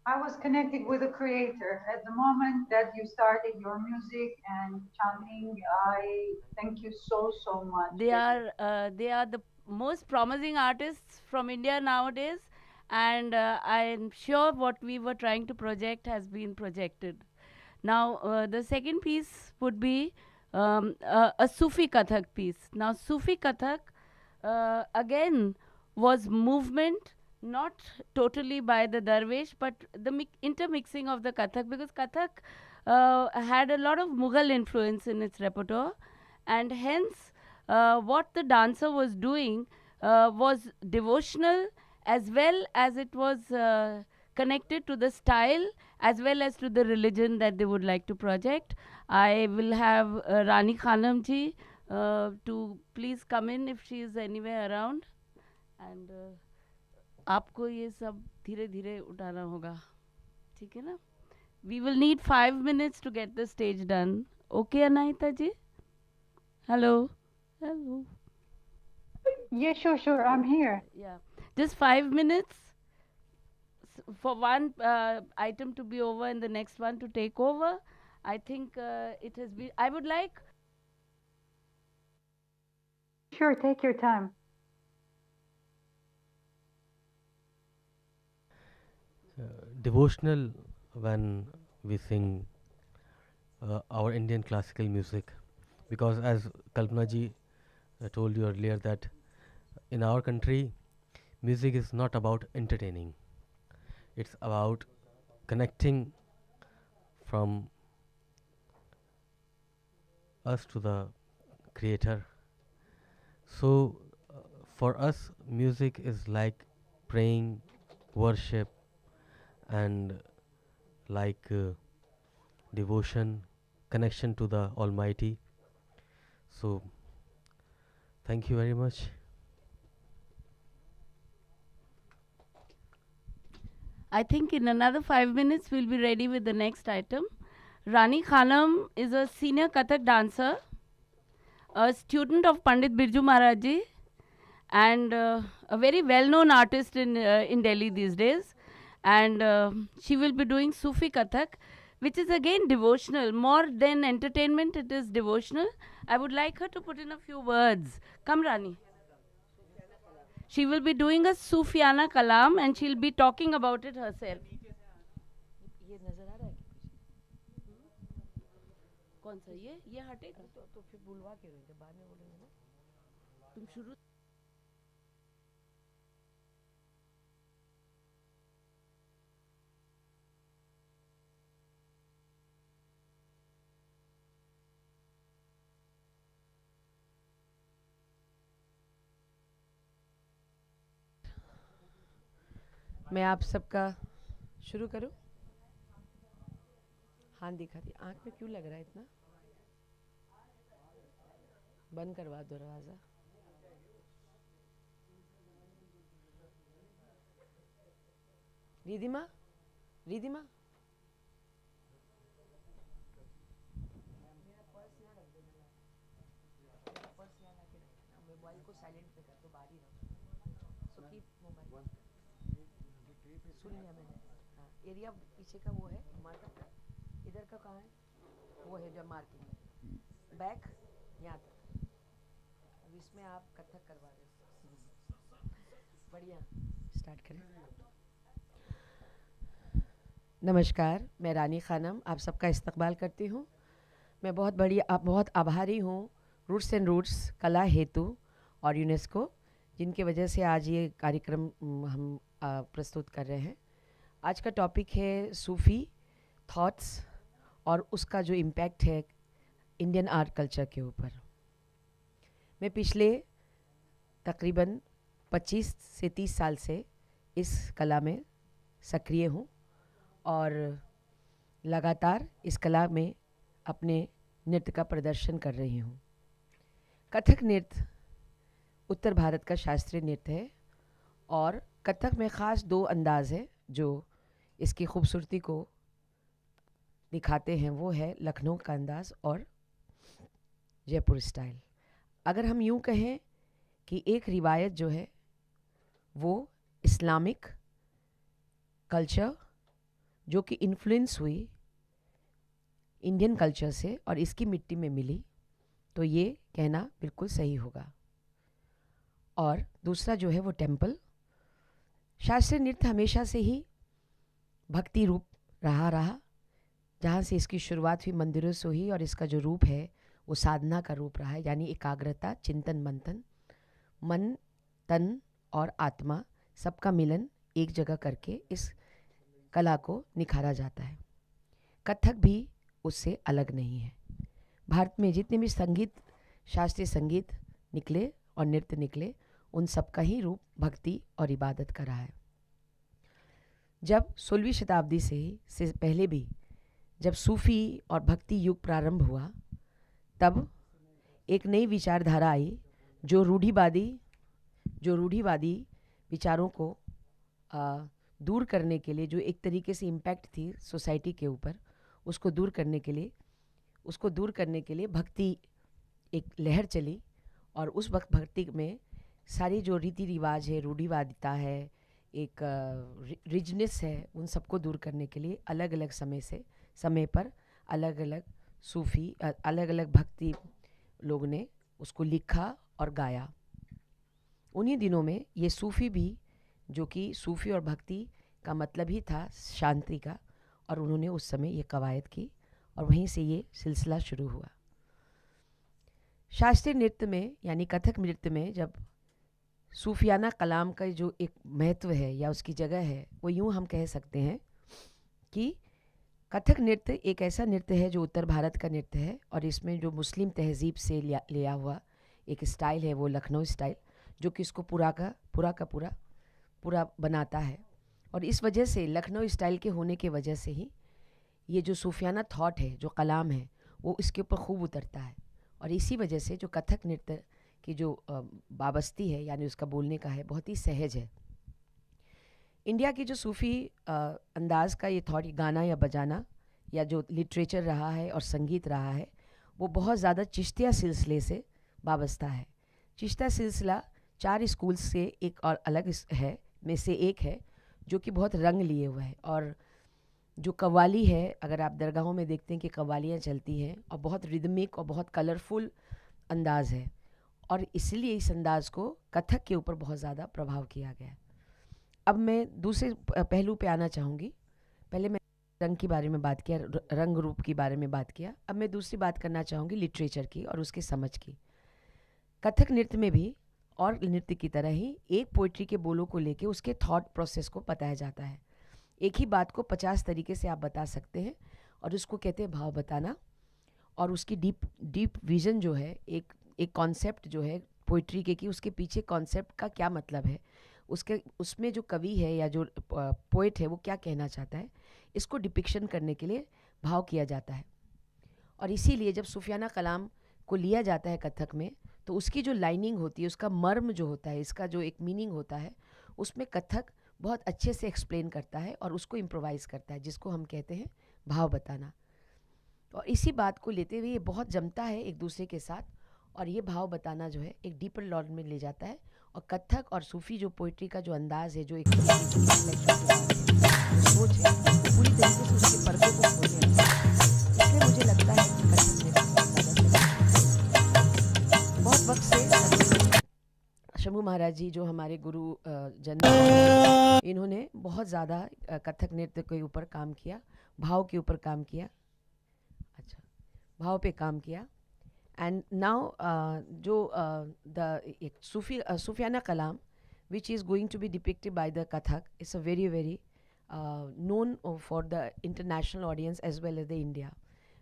I was connected with the creator at the moment that you started your music and chanting. I thank you so much.
They are the most promising artists from India nowadays, and I'm sure what we were trying to project has been projected. Now, the second piece would be a Sufi Kathak piece. Now, Sufi Kathak, again, was movement not totally by the Darwish, but the intermixing of the Kathak, because Kathak had a lot of Mughal influence in its repertoire, and hence what the dancer was doing was devotional, as well as it was connected to the style, as well as to the religion that they would like to project. I will have Rani Khanam ji to please come in if she is anywhere around, and आपको ये सब धीरे धीरे उठाना होगा, ठीक है ना? We will need 5 minutes to get the stage done. Okay, Anahita ji? Hello. Hello.
Yeah, sure. I'm here.
Yeah. Just 5 minutes for one item to be over and the next one to take over. I think it has been. I would like.
Sure, take your time.
Devotional when we sing our Indian classical music, because as Kalpana ji told you earlier that in our country music is not about entertaining, it's about connecting from us to the creator. So for us music is like praying, worship, and like devotion, connection to the Almighty. So thank you very much.
I think in another 5 minutes we'll be ready with the next item. Rani Khanam is a senior Kathak dancer, a student of Pandit Birju Maharaj ji, and a very well-known artist in Delhi these days. And she will be doing Sufi Kathak, which is again devotional. More than entertainment, it is devotional. I would like her to put in a few words. Come, Rani. She will be doing a Sufiana Kalam and she'll be talking about it herself. कौन सा ये हटेगा तो फिर बुलवा के रहेंगे बाद में बोलेंगे ना तुम शुरू
मैं आप सबका शुरू करूं? हाथ दिखा दी, आँख में क्यों लग रहा है इतना? बंद करवा दो दरवाज़ा. रिधिमा, रिधिमा. मोबाइल को साइलेंट पे कर दो, बाहर ही रखो. So keep mobile. सुन लिया मैंने. हाँ, एरिया पीछे का वो है मार्कर. इधर का कहाँ है? वो है जो मार्किंग है. बैक यहाँ तक. अब इसमें आप कथक करवा रहे हो. बढ़िया. स्टार्ट करें. नमस्कार, मैं रानी खानम आप सबका इस्तकबाल करती हूँ. मैं बहुत आभारी हूँ रूट्स एंड रूट्स कला हेतु और यूनेस्को, जिनके वजह से आज ये कार्यक्रम हम प्रस्तुत कर रहे हैं। आज का टॉपिक है सूफ़ी थॉट्स और उसका जो इम्पैक्ट है इंडियन आर्ट कल्चर के ऊपर। मैं पिछले तकरीबन 25 से 30 साल से इस कला में सक्रिय हूँ और लगातार इस कला में अपने नृत्य का प्रदर्शन कर रही हूँ। कथक नृत्य उत्तर भारत का शास्त्रीय नृत्य है और कथक में ख़ास 2 अंदाज़ है जो इसकी खूबसूरती को दिखाते हैं। वो है लखनऊ का अंदाज़ और जयपुर स्टाइल। अगर हम यूँ कहें कि एक रिवायत जो है वो इस्लामिक कल्चर जो कि इन्फ्लुएंस हुई इंडियन कल्चर से और इसकी मिट्टी में मिली, तो ये कहना बिल्कुल सही होगा। और दूसरा जो है वो टेम्पल। शास्त्रीय नृत्य हमेशा से ही भक्ति रूप रहा, जहाँ से इसकी शुरुआत हुई मंदिरों से हुई और इसका जो रूप है वो साधना का रूप रहा है, यानी एकाग्रता, चिंतन मंथन, मन तन और आत्मा सबका मिलन एक जगह करके इस कला को निखारा जाता है। कथक भी उससे अलग नहीं है। भारत में जितने भी संगीत, शास्त्रीय संगीत निकले और नृत्य निकले, उन सबका ही रूप भक्ति और इबादत का रहा है। जब 16वीं शताब्दी से पहले भी जब सूफ़ी और भक्ति युग प्रारंभ हुआ, तब एक नई विचारधारा आई जो रूढ़िवादी विचारों को दूर करने के लिए, जो एक तरीके से इम्पैक्ट थी सोसाइटी के ऊपर, उसको दूर करने के लिए भक्ति एक लहर चली। और उस वक्त भक्ति में सारी जो रीति रिवाज है, रूढ़िवादिता है, एक रिजनेस है, उन सबको दूर करने के लिए अलग अलग समय पर अलग अलग सूफ़ी, अलग अलग भक्ति लोग ने उसको लिखा और गाया। उन्हीं दिनों में ये सूफ़ी भी, जो कि सूफ़ी और भक्ति का मतलब ही था शांति का, और उन्होंने उस समय ये कवायद की और वहीं से ये सिलसिला शुरू हुआ। शास्त्रीय नृत्य में यानी कथक नृत्य में जब सूफियाना कलाम का जो एक महत्व है या उसकी जगह है, वो यूँ हम कह सकते हैं कि कथक नृत्य एक ऐसा नृत्य है जो उत्तर भारत का नृत्य है और इसमें जो मुस्लिम तहजीब से लिया हुआ एक स्टाइल है वो लखनऊ स्टाइल, जो कि इसको पूरा बनाता है। और इस वजह से लखनऊ स्टाइल के होने के वजह से ही ये जो सूफियाना थॉट है, जो कलाम है, वो इसके ऊपर खूब उतरता है। और इसी वजह से जो कथक नृत्य की जो वाबस्ती है, यानी उसका बोलने का है, बहुत ही सहज है। इंडिया की जो सूफ़ी अंदाज़ का ये थॉट, गाना या बजाना या जो लिटरेचर रहा है और संगीत रहा है, वो बहुत ज़्यादा चिश्तिया सिलसिले से वाबस्ता है। चिश्तिया सिलसिला 4 स्कूल से एक और अलग है में से एक है, जो कि बहुत रंग लिए हुआ है। और जो कव्वाली है, अगर आप दरगाहों में देखते हैं कि कव्वालियाँ चलती हैं और बहुत रिदमिक और बहुत कलरफुल अंदाज़ है, और इसलिए इस अंदाज़ को कथक के ऊपर बहुत ज़्यादा प्रभाव किया गया। अब मैं दूसरे पहलू पे आना चाहूँगी। पहले मैं रंग के बारे में बात किया, रंग रूप के बारे में बात किया। अब मैं दूसरी बात करना चाहूँगी लिटरेचर की और उसके समझ की। कथक नृत्य में भी और नृत्य की तरह ही एक पोइट्री के बोलों को लेके उसके थॉट प्रोसेस को बताया जाता है। एक ही बात को 50 तरीके से आप बता सकते हैं और उसको कहते हैं भाव बताना। और उसकी डीप विजन जो है, एक कॉन्सेप्ट जो है पोइट्री के, कि उसके पीछे कॉन्सेप्ट का क्या मतलब है, उसमें जो कवि है या जो पोइट है वो क्या कहना चाहता है, इसको डिपिक्शन करने के लिए भाव किया जाता है। और इसीलिए जब सूफियाना कलाम को लिया जाता है कथक में, तो उसकी जो लाइनिंग होती है, उसका मर्म जो होता है, इसका जो एक मीनिंग होता है, उसमें कथक बहुत अच्छे से एक्सप्लेन करता है और उसको इम्प्रोवाइज़ करता है, जिसको हम कहते हैं भाव बताना। और इसी बात को लेते हुए ये बहुत जमता है एक दूसरे के साथ, और ये भाव बताना जो है एक डीपर लॉर्ड में ले जाता है। और कथक और सूफी जो पोइट्री का जो अंदाज़ है, जो एक सोच है, पूरी तरीके से उसके पर्दे को खोलने लगता है। इसलिए मुझे लगता है कि कथक में बहुत वक्त से शंभू महाराज जी, जो हमारे गुरु जन, इन्होंने बहुत ज़्यादा कथक नृत्य के ऊपर काम किया, भाव के ऊपर काम किया, भाव पे काम किया। And now the Sufiana Kalam, which is going to be depicted by the Kathak, is a very, very known for the international audience as well as the India.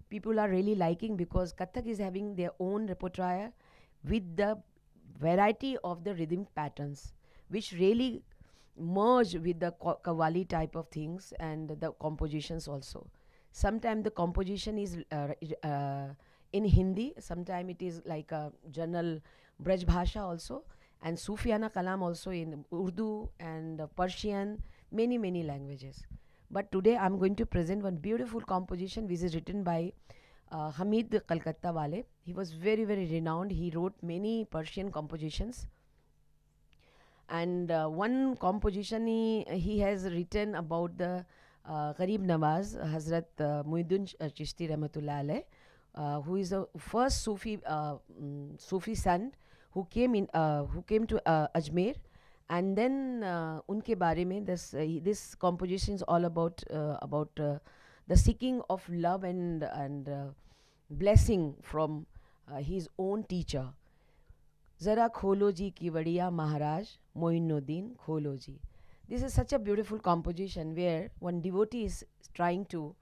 People are really liking because Kathak is having their own repertoire with the variety of the rhythm patterns, which really merge with the Qawwali type of things and the compositions also. Sometimes the composition is in Hindi, sometimes it is like a general Braj Bhasha also, and Sufiana Kalam also in Urdu and Persian, many, many languages. But today I'm going to present one beautiful composition which is written by Hamid Calcutta Wale. He was very, very renowned. He wrote many Persian compositions. And one composition he has written about the Gharib Nawaz, Hazrat Muhyiddin Chishti Rahmatullah Alayh, who is the first Sufi son who came to Ajmer. And then unke bare mein this composition is all about the seeking of love and blessing from his own teacher. Zara kholo ji kiwadiya Maharaj Moinuddin kholo ji. This is such a beautiful composition where one devotee is trying to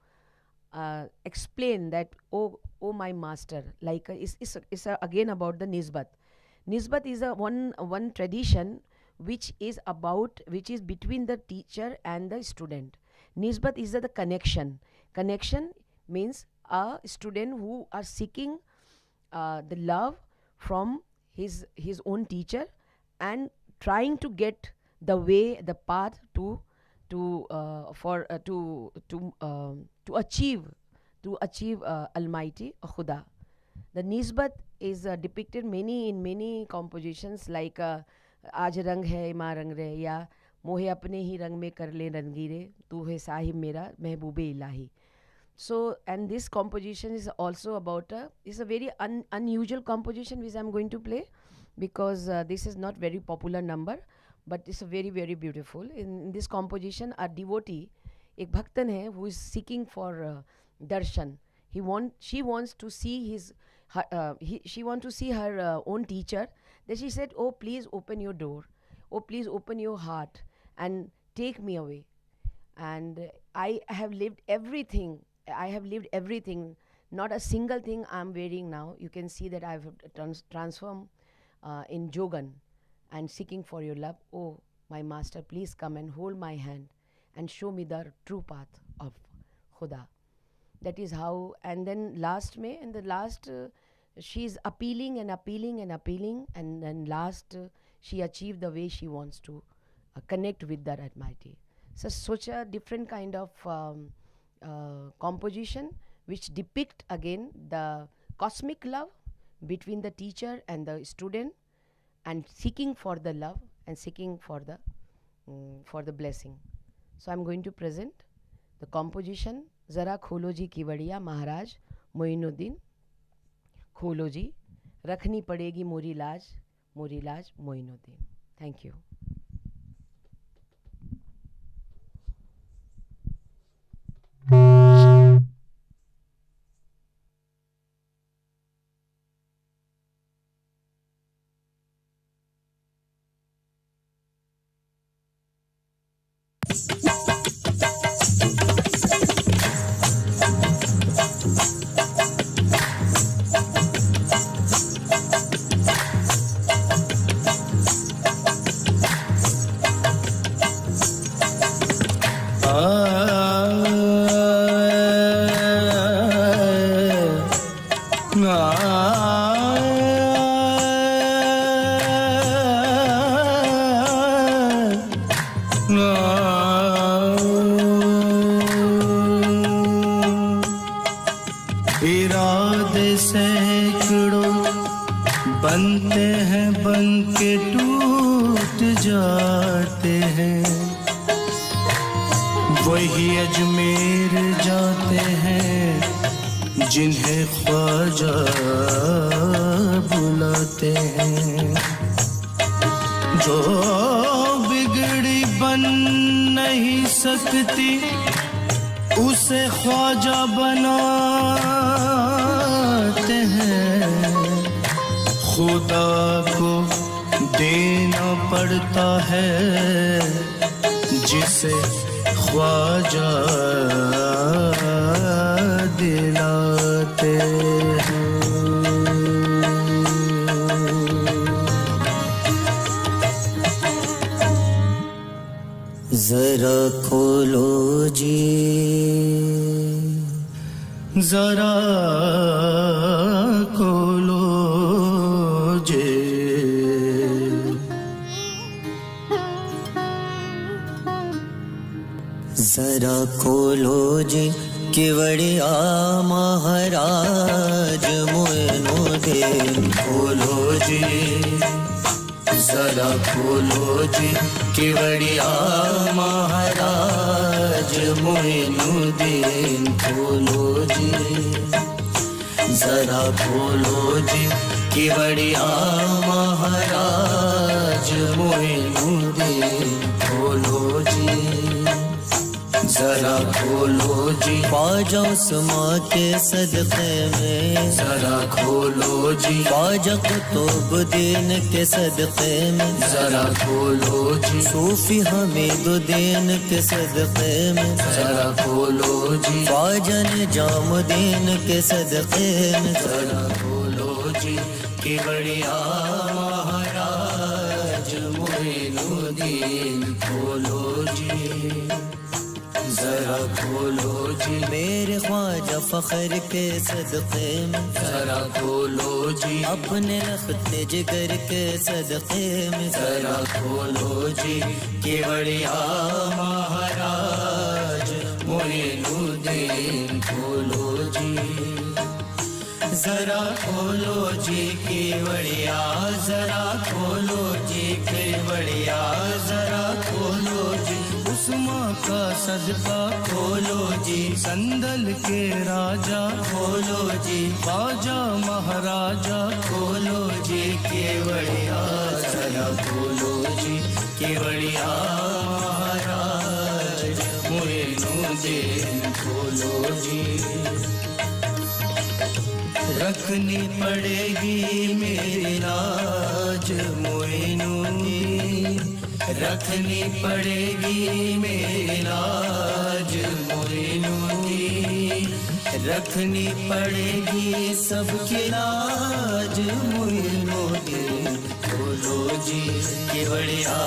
explain that, oh my master, like it's again about the nisbat. Nisbat is one tradition which is between the teacher and the student. Nisbat is the connection. Connection means a student who are seeking the love from his own teacher and trying to get the path to achieve Almighty Khuda. The nisbat is depicted in many compositions like आज रंग है माँ रंग रे, या मोहे अपने ही रंग में कर ले रंगीरे, तू है साहिब मेरा महबूबे इलाही. So, and this composition is also about is a very unusual composition which I am going to play because this is not very popular number, but it's a very, very beautiful. In this composition, a devotee, एक भक्तन है, who is seeking for darshan. She wants to see she wants to see her own teacher. Then she said, oh, please open your door. Oh, please open your heart and take me away. And I have lived everything. Not a single thing I'm wearing now. You can see that I've transformed in Jogan and seeking for your love. Oh, my master, please come and hold my hand and show me the true path of Khuda. That is how, and then she's appealing, and then last she achieved the way she wants to connect with that Almighty. So such a different kind of composition which depict again the cosmic love between the teacher and the student, and seeking for the love and seeking for the blessing. So I'm going to present the composition Zara kholo ji kiwadiya Maharaj Moinuddin kholo ji, rakhni padegi mori laaj Moinuddin. Thank you.
इरादे सैकड़ों बनते हैं, बन के टूट जाते हैं, वही अजमेर जाते हैं जिन्हें ख्वाजा बुलाते हैं। जो बिगड़ी बन नहीं सकती उसे ख्वाजा बनाते हैं। खुदा को देना पड़ता है जिसे ख्वाजा दिलाते हैं। जरा खोलो जी, जरा खोलो जी, जरा खोलो जी केवड़िया महाराज मोइनुद्दीन खोलो जी, जरा खोलो जी केवड़िया महाराज मोइनुद्दीन खोलो जी, जरा खोलो जी केवड़िया महाराज मोइनुद्दीन खोलो जी, जरा खोलो जी ख्वाजा उस्मा के सदक़े में, जरा खोलो जी ख्वाजा कुतुबुद्दीन के सदक़े में, जरा खोलो जी सूफी हमीदुद्दीन के सदक़े में, जरा खोलो जी ख्वाजा निजामुद्दीन के सदक़े में, जरा खोलो जी केवड़िया महाराज मोइनुद्दीन खोलो जी, जरा खोलो जी मेरे ख्वाजा फख्र के सदक़े में, जरा खोलो जी अपने रख्ते जिगर के सदक़े में, जरा खोलो जी केवड़िया महाराज मोइनुद्दीन खोलो जी, जरा खोलो जी केवड़िया, जरा खोलो जी केवड़िया, जरा खोलो जी उस्मा का सदका खोलो जी, संदल के राजा खोलो जी, ख्वाजा महाराजा खोलो जी केवड़िया, जरा खोलो जी केवड़िया महाराज मोइनुद्दीन खोलो जी, रखनी पड़ेगी मेरी लाज मोइनुद्दीन, रखनी पड़ेगी मेरी लाज मोइनुद्दीन, रखनी पड़ेगी सबकी लाज मोइनुद्दीन खोलो जी केवड़िया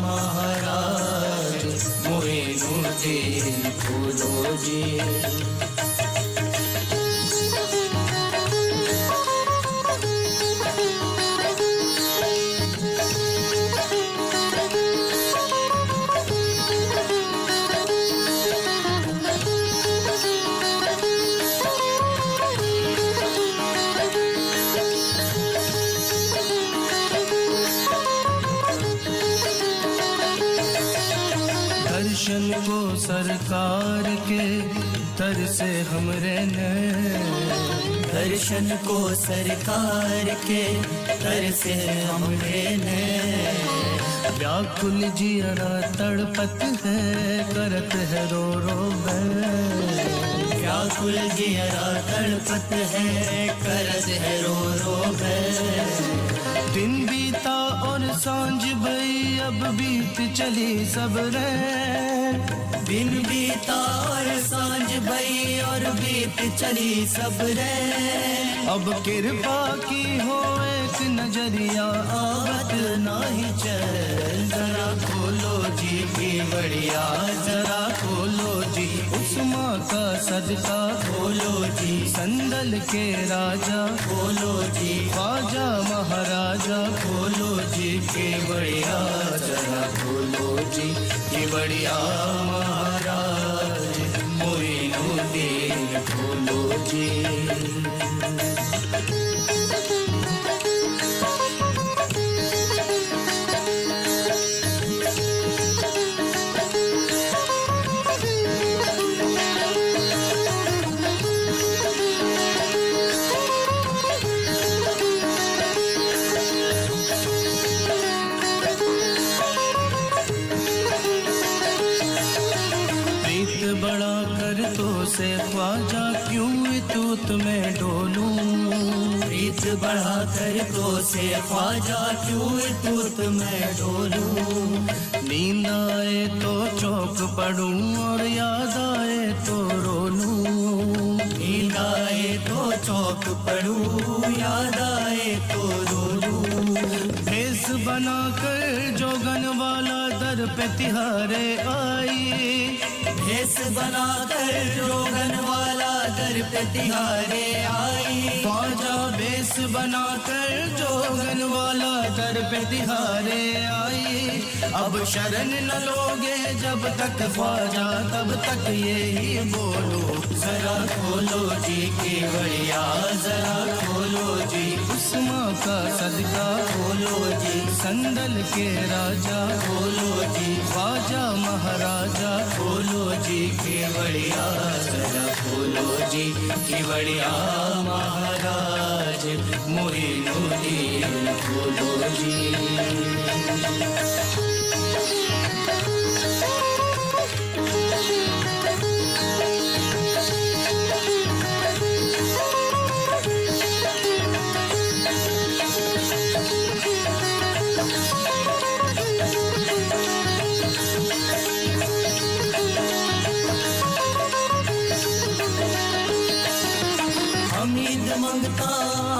महाराज मोइनुद्दीन खोलो जी, दर्शन को सरकार के तर से हमरे ने, दर्शन को सरकार के तर से हमरे ने, व्याकुल जियरा तड़पत है करत है रो रो मैं, व्याकुल जियरा तड़पत है करत है रो रो मैं, दिन बीता और सांझ भई अब बीत चली सबरे, दिन बीता और सांझ भई और बीत चली सबरे, अब कृपा की हो एक नजरिया आवत नहीं चल, जरा खोलो जी केवड़िया, जरा खोलो जी उस्मा का सदका खोलो जी, संदल के राजा खोलो जी, ख्वाजा महाराजा खोलो जी केवड़िया, जरा खोलो जी केवड़िया महाराज मोइनुद्दीन खोलो जी, बड़ा कर तो से ख्वाजा क्यों तूत में डोलूं, प्रीत बढ़ाकर तो से ख्वाजा क्यों तूत में डोलूं नींद आए तो चौक पढ़ूं और याद आए तो रो लूं नींद आए तो चौक पढ़ूं याद आए तो रो लूं भेस बनाकर जोगन वाला दर पे तिहारे आई भेस बनाकर जोगन वाला दर पे तिहारे आई ख्वाजा भेस बनाकर जोगन वाला दर पे तिहारे आई अब शरण न लोगे जब तक ख्वाजा तब तक यही बोलो जरा खोलो जी केवड़िया जरा खोलो जी उस्मा का सदका खोलो जी संदल के राजा खोलो जी ख्वाजा महाराजा खोलो जी केवड़िया जरा खोलो जी केवड़िया महाराज मोइनुद्दीन खोलो जी मंगता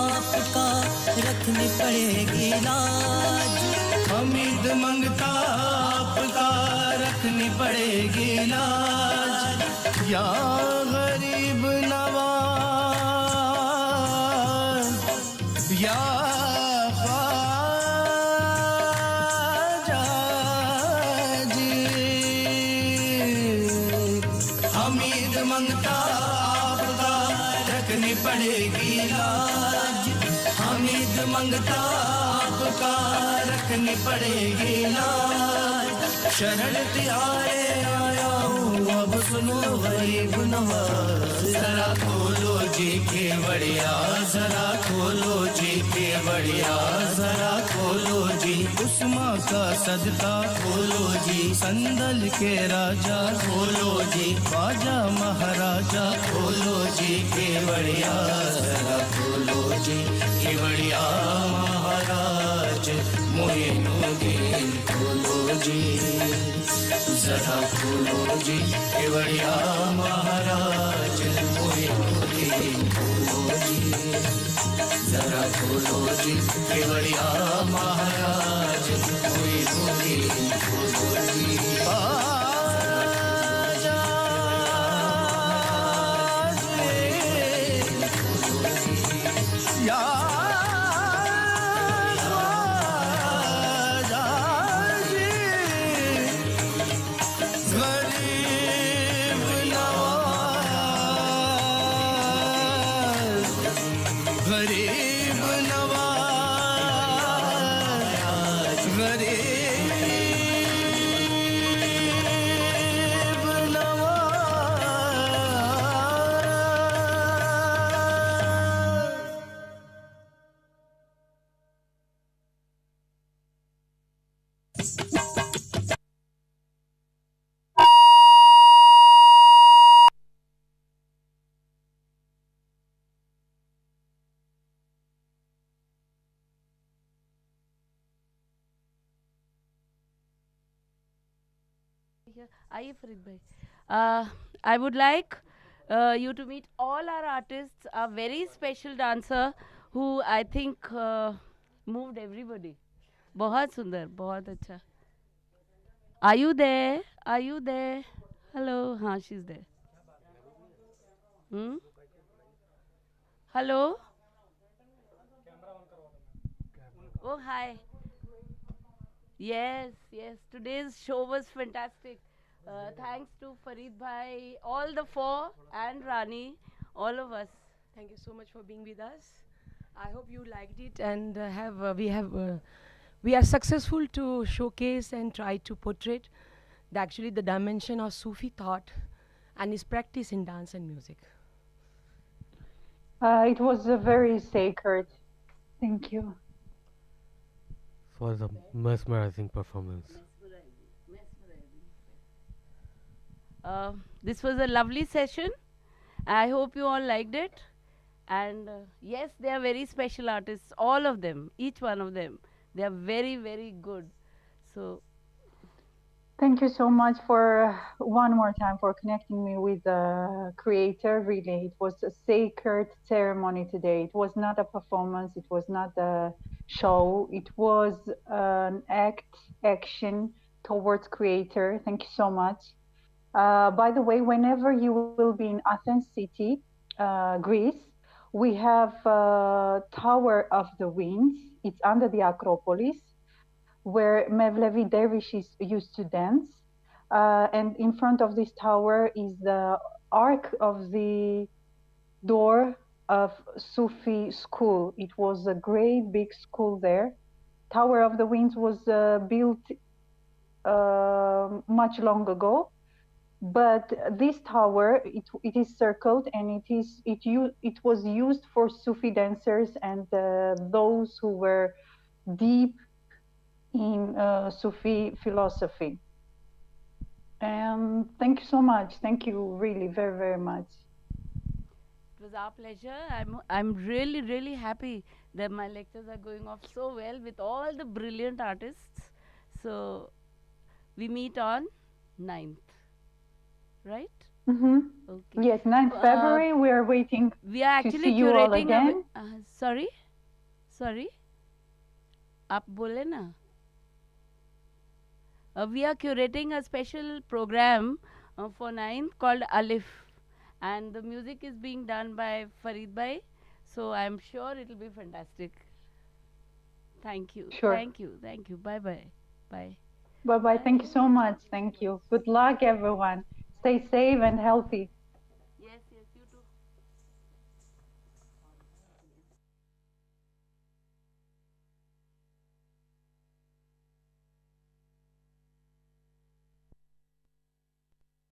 आपका रखनी पड़ेगी लाज हमीद मंगता आपका रखनी पड़ेगी लाज या गरीब नवाज या ख्वाजा जी हमीद मंगता आपका रखनी पड़ेगी लाज हमीद मंगता आपका रखनी पड़ेगी लाज शरण तिहारे आया हूँ अब सुनो गरीब नवाज जरा खोलो जी केवड़िया जरा खोलो जी केवड़िया जरा खोलो जी उस्मा का सदका खोलो जी संदल के राजा खोलो जी ख्वाजा महाराजा खोलो जी केवड़िया जरा खोलो जी केवड़िया महाराज मोइनुद्दीन खोलो जी जरा खोलो जी केवड़िया महाराज मोइनुद्दीन खोलो जी जरा खोलो जी केवड़िया महाराज मोइनुद्दीन खोलो जी
आइए फरीद भाई I would like you to meet all our artists, a very special dancer who I think moved everybody. बहुत सुंदर, बहुत अच्छा. Are you there? Are you there? Hello, हाँ, she's there. Hello. Oh, hi. Yes, yes. Today's show was fantastic. Thanks to Farid Bhai, all the four, and Rani, all of us.
Thank you so much for being with us. I hope you liked it, and we are successful to showcase and try to portray actually the dimension of Sufi thought and its practice in dance and music.
It was very sacred. Thank you.
It was a mesmerizing performance.
This was a lovely session. I hope you all liked it. And yes, they are very special artists, all of them, each one of them. They are very, very good. So,
Thank you so much for one more time for connecting me with the creator. Really, it was a sacred ceremony today. It was not a performance. It was not a show. It was an action towards creator. Thank you so much. By the way, whenever you will be in Athens city, Greece, we have Tower of the Winds. It's under the Acropolis where Mevlevi dervishes used to dance. And in front of this tower is the arc of the door of Sufi school. It was a great big school there. Tower of the Winds was built much long ago, but this tower it is circled and it was used for Sufi dancers and those who were deep in Sufi philosophy. And thank you so much. Thank you really very much.
it was our pleasure. I'm really, really happy that my lectures are going off so well with all the brilliant artists. So, we meet on 9th, right?
Mm-hmm.
Okay.
Yes, 9th February, we are waiting
We are
to
actually
see you all
curating
again.
sorry, sorry. आप बोले ना. We are curating a special program for 9th called Alif, and the music is being done by Farid Bhai. So I'm sure it will be fantastic. Thank you,
Sure.
thank you, thank you. Bye bye, bye.
Bye bye. Thank you so much. Thank you. Good luck, everyone. Stay safe and healthy.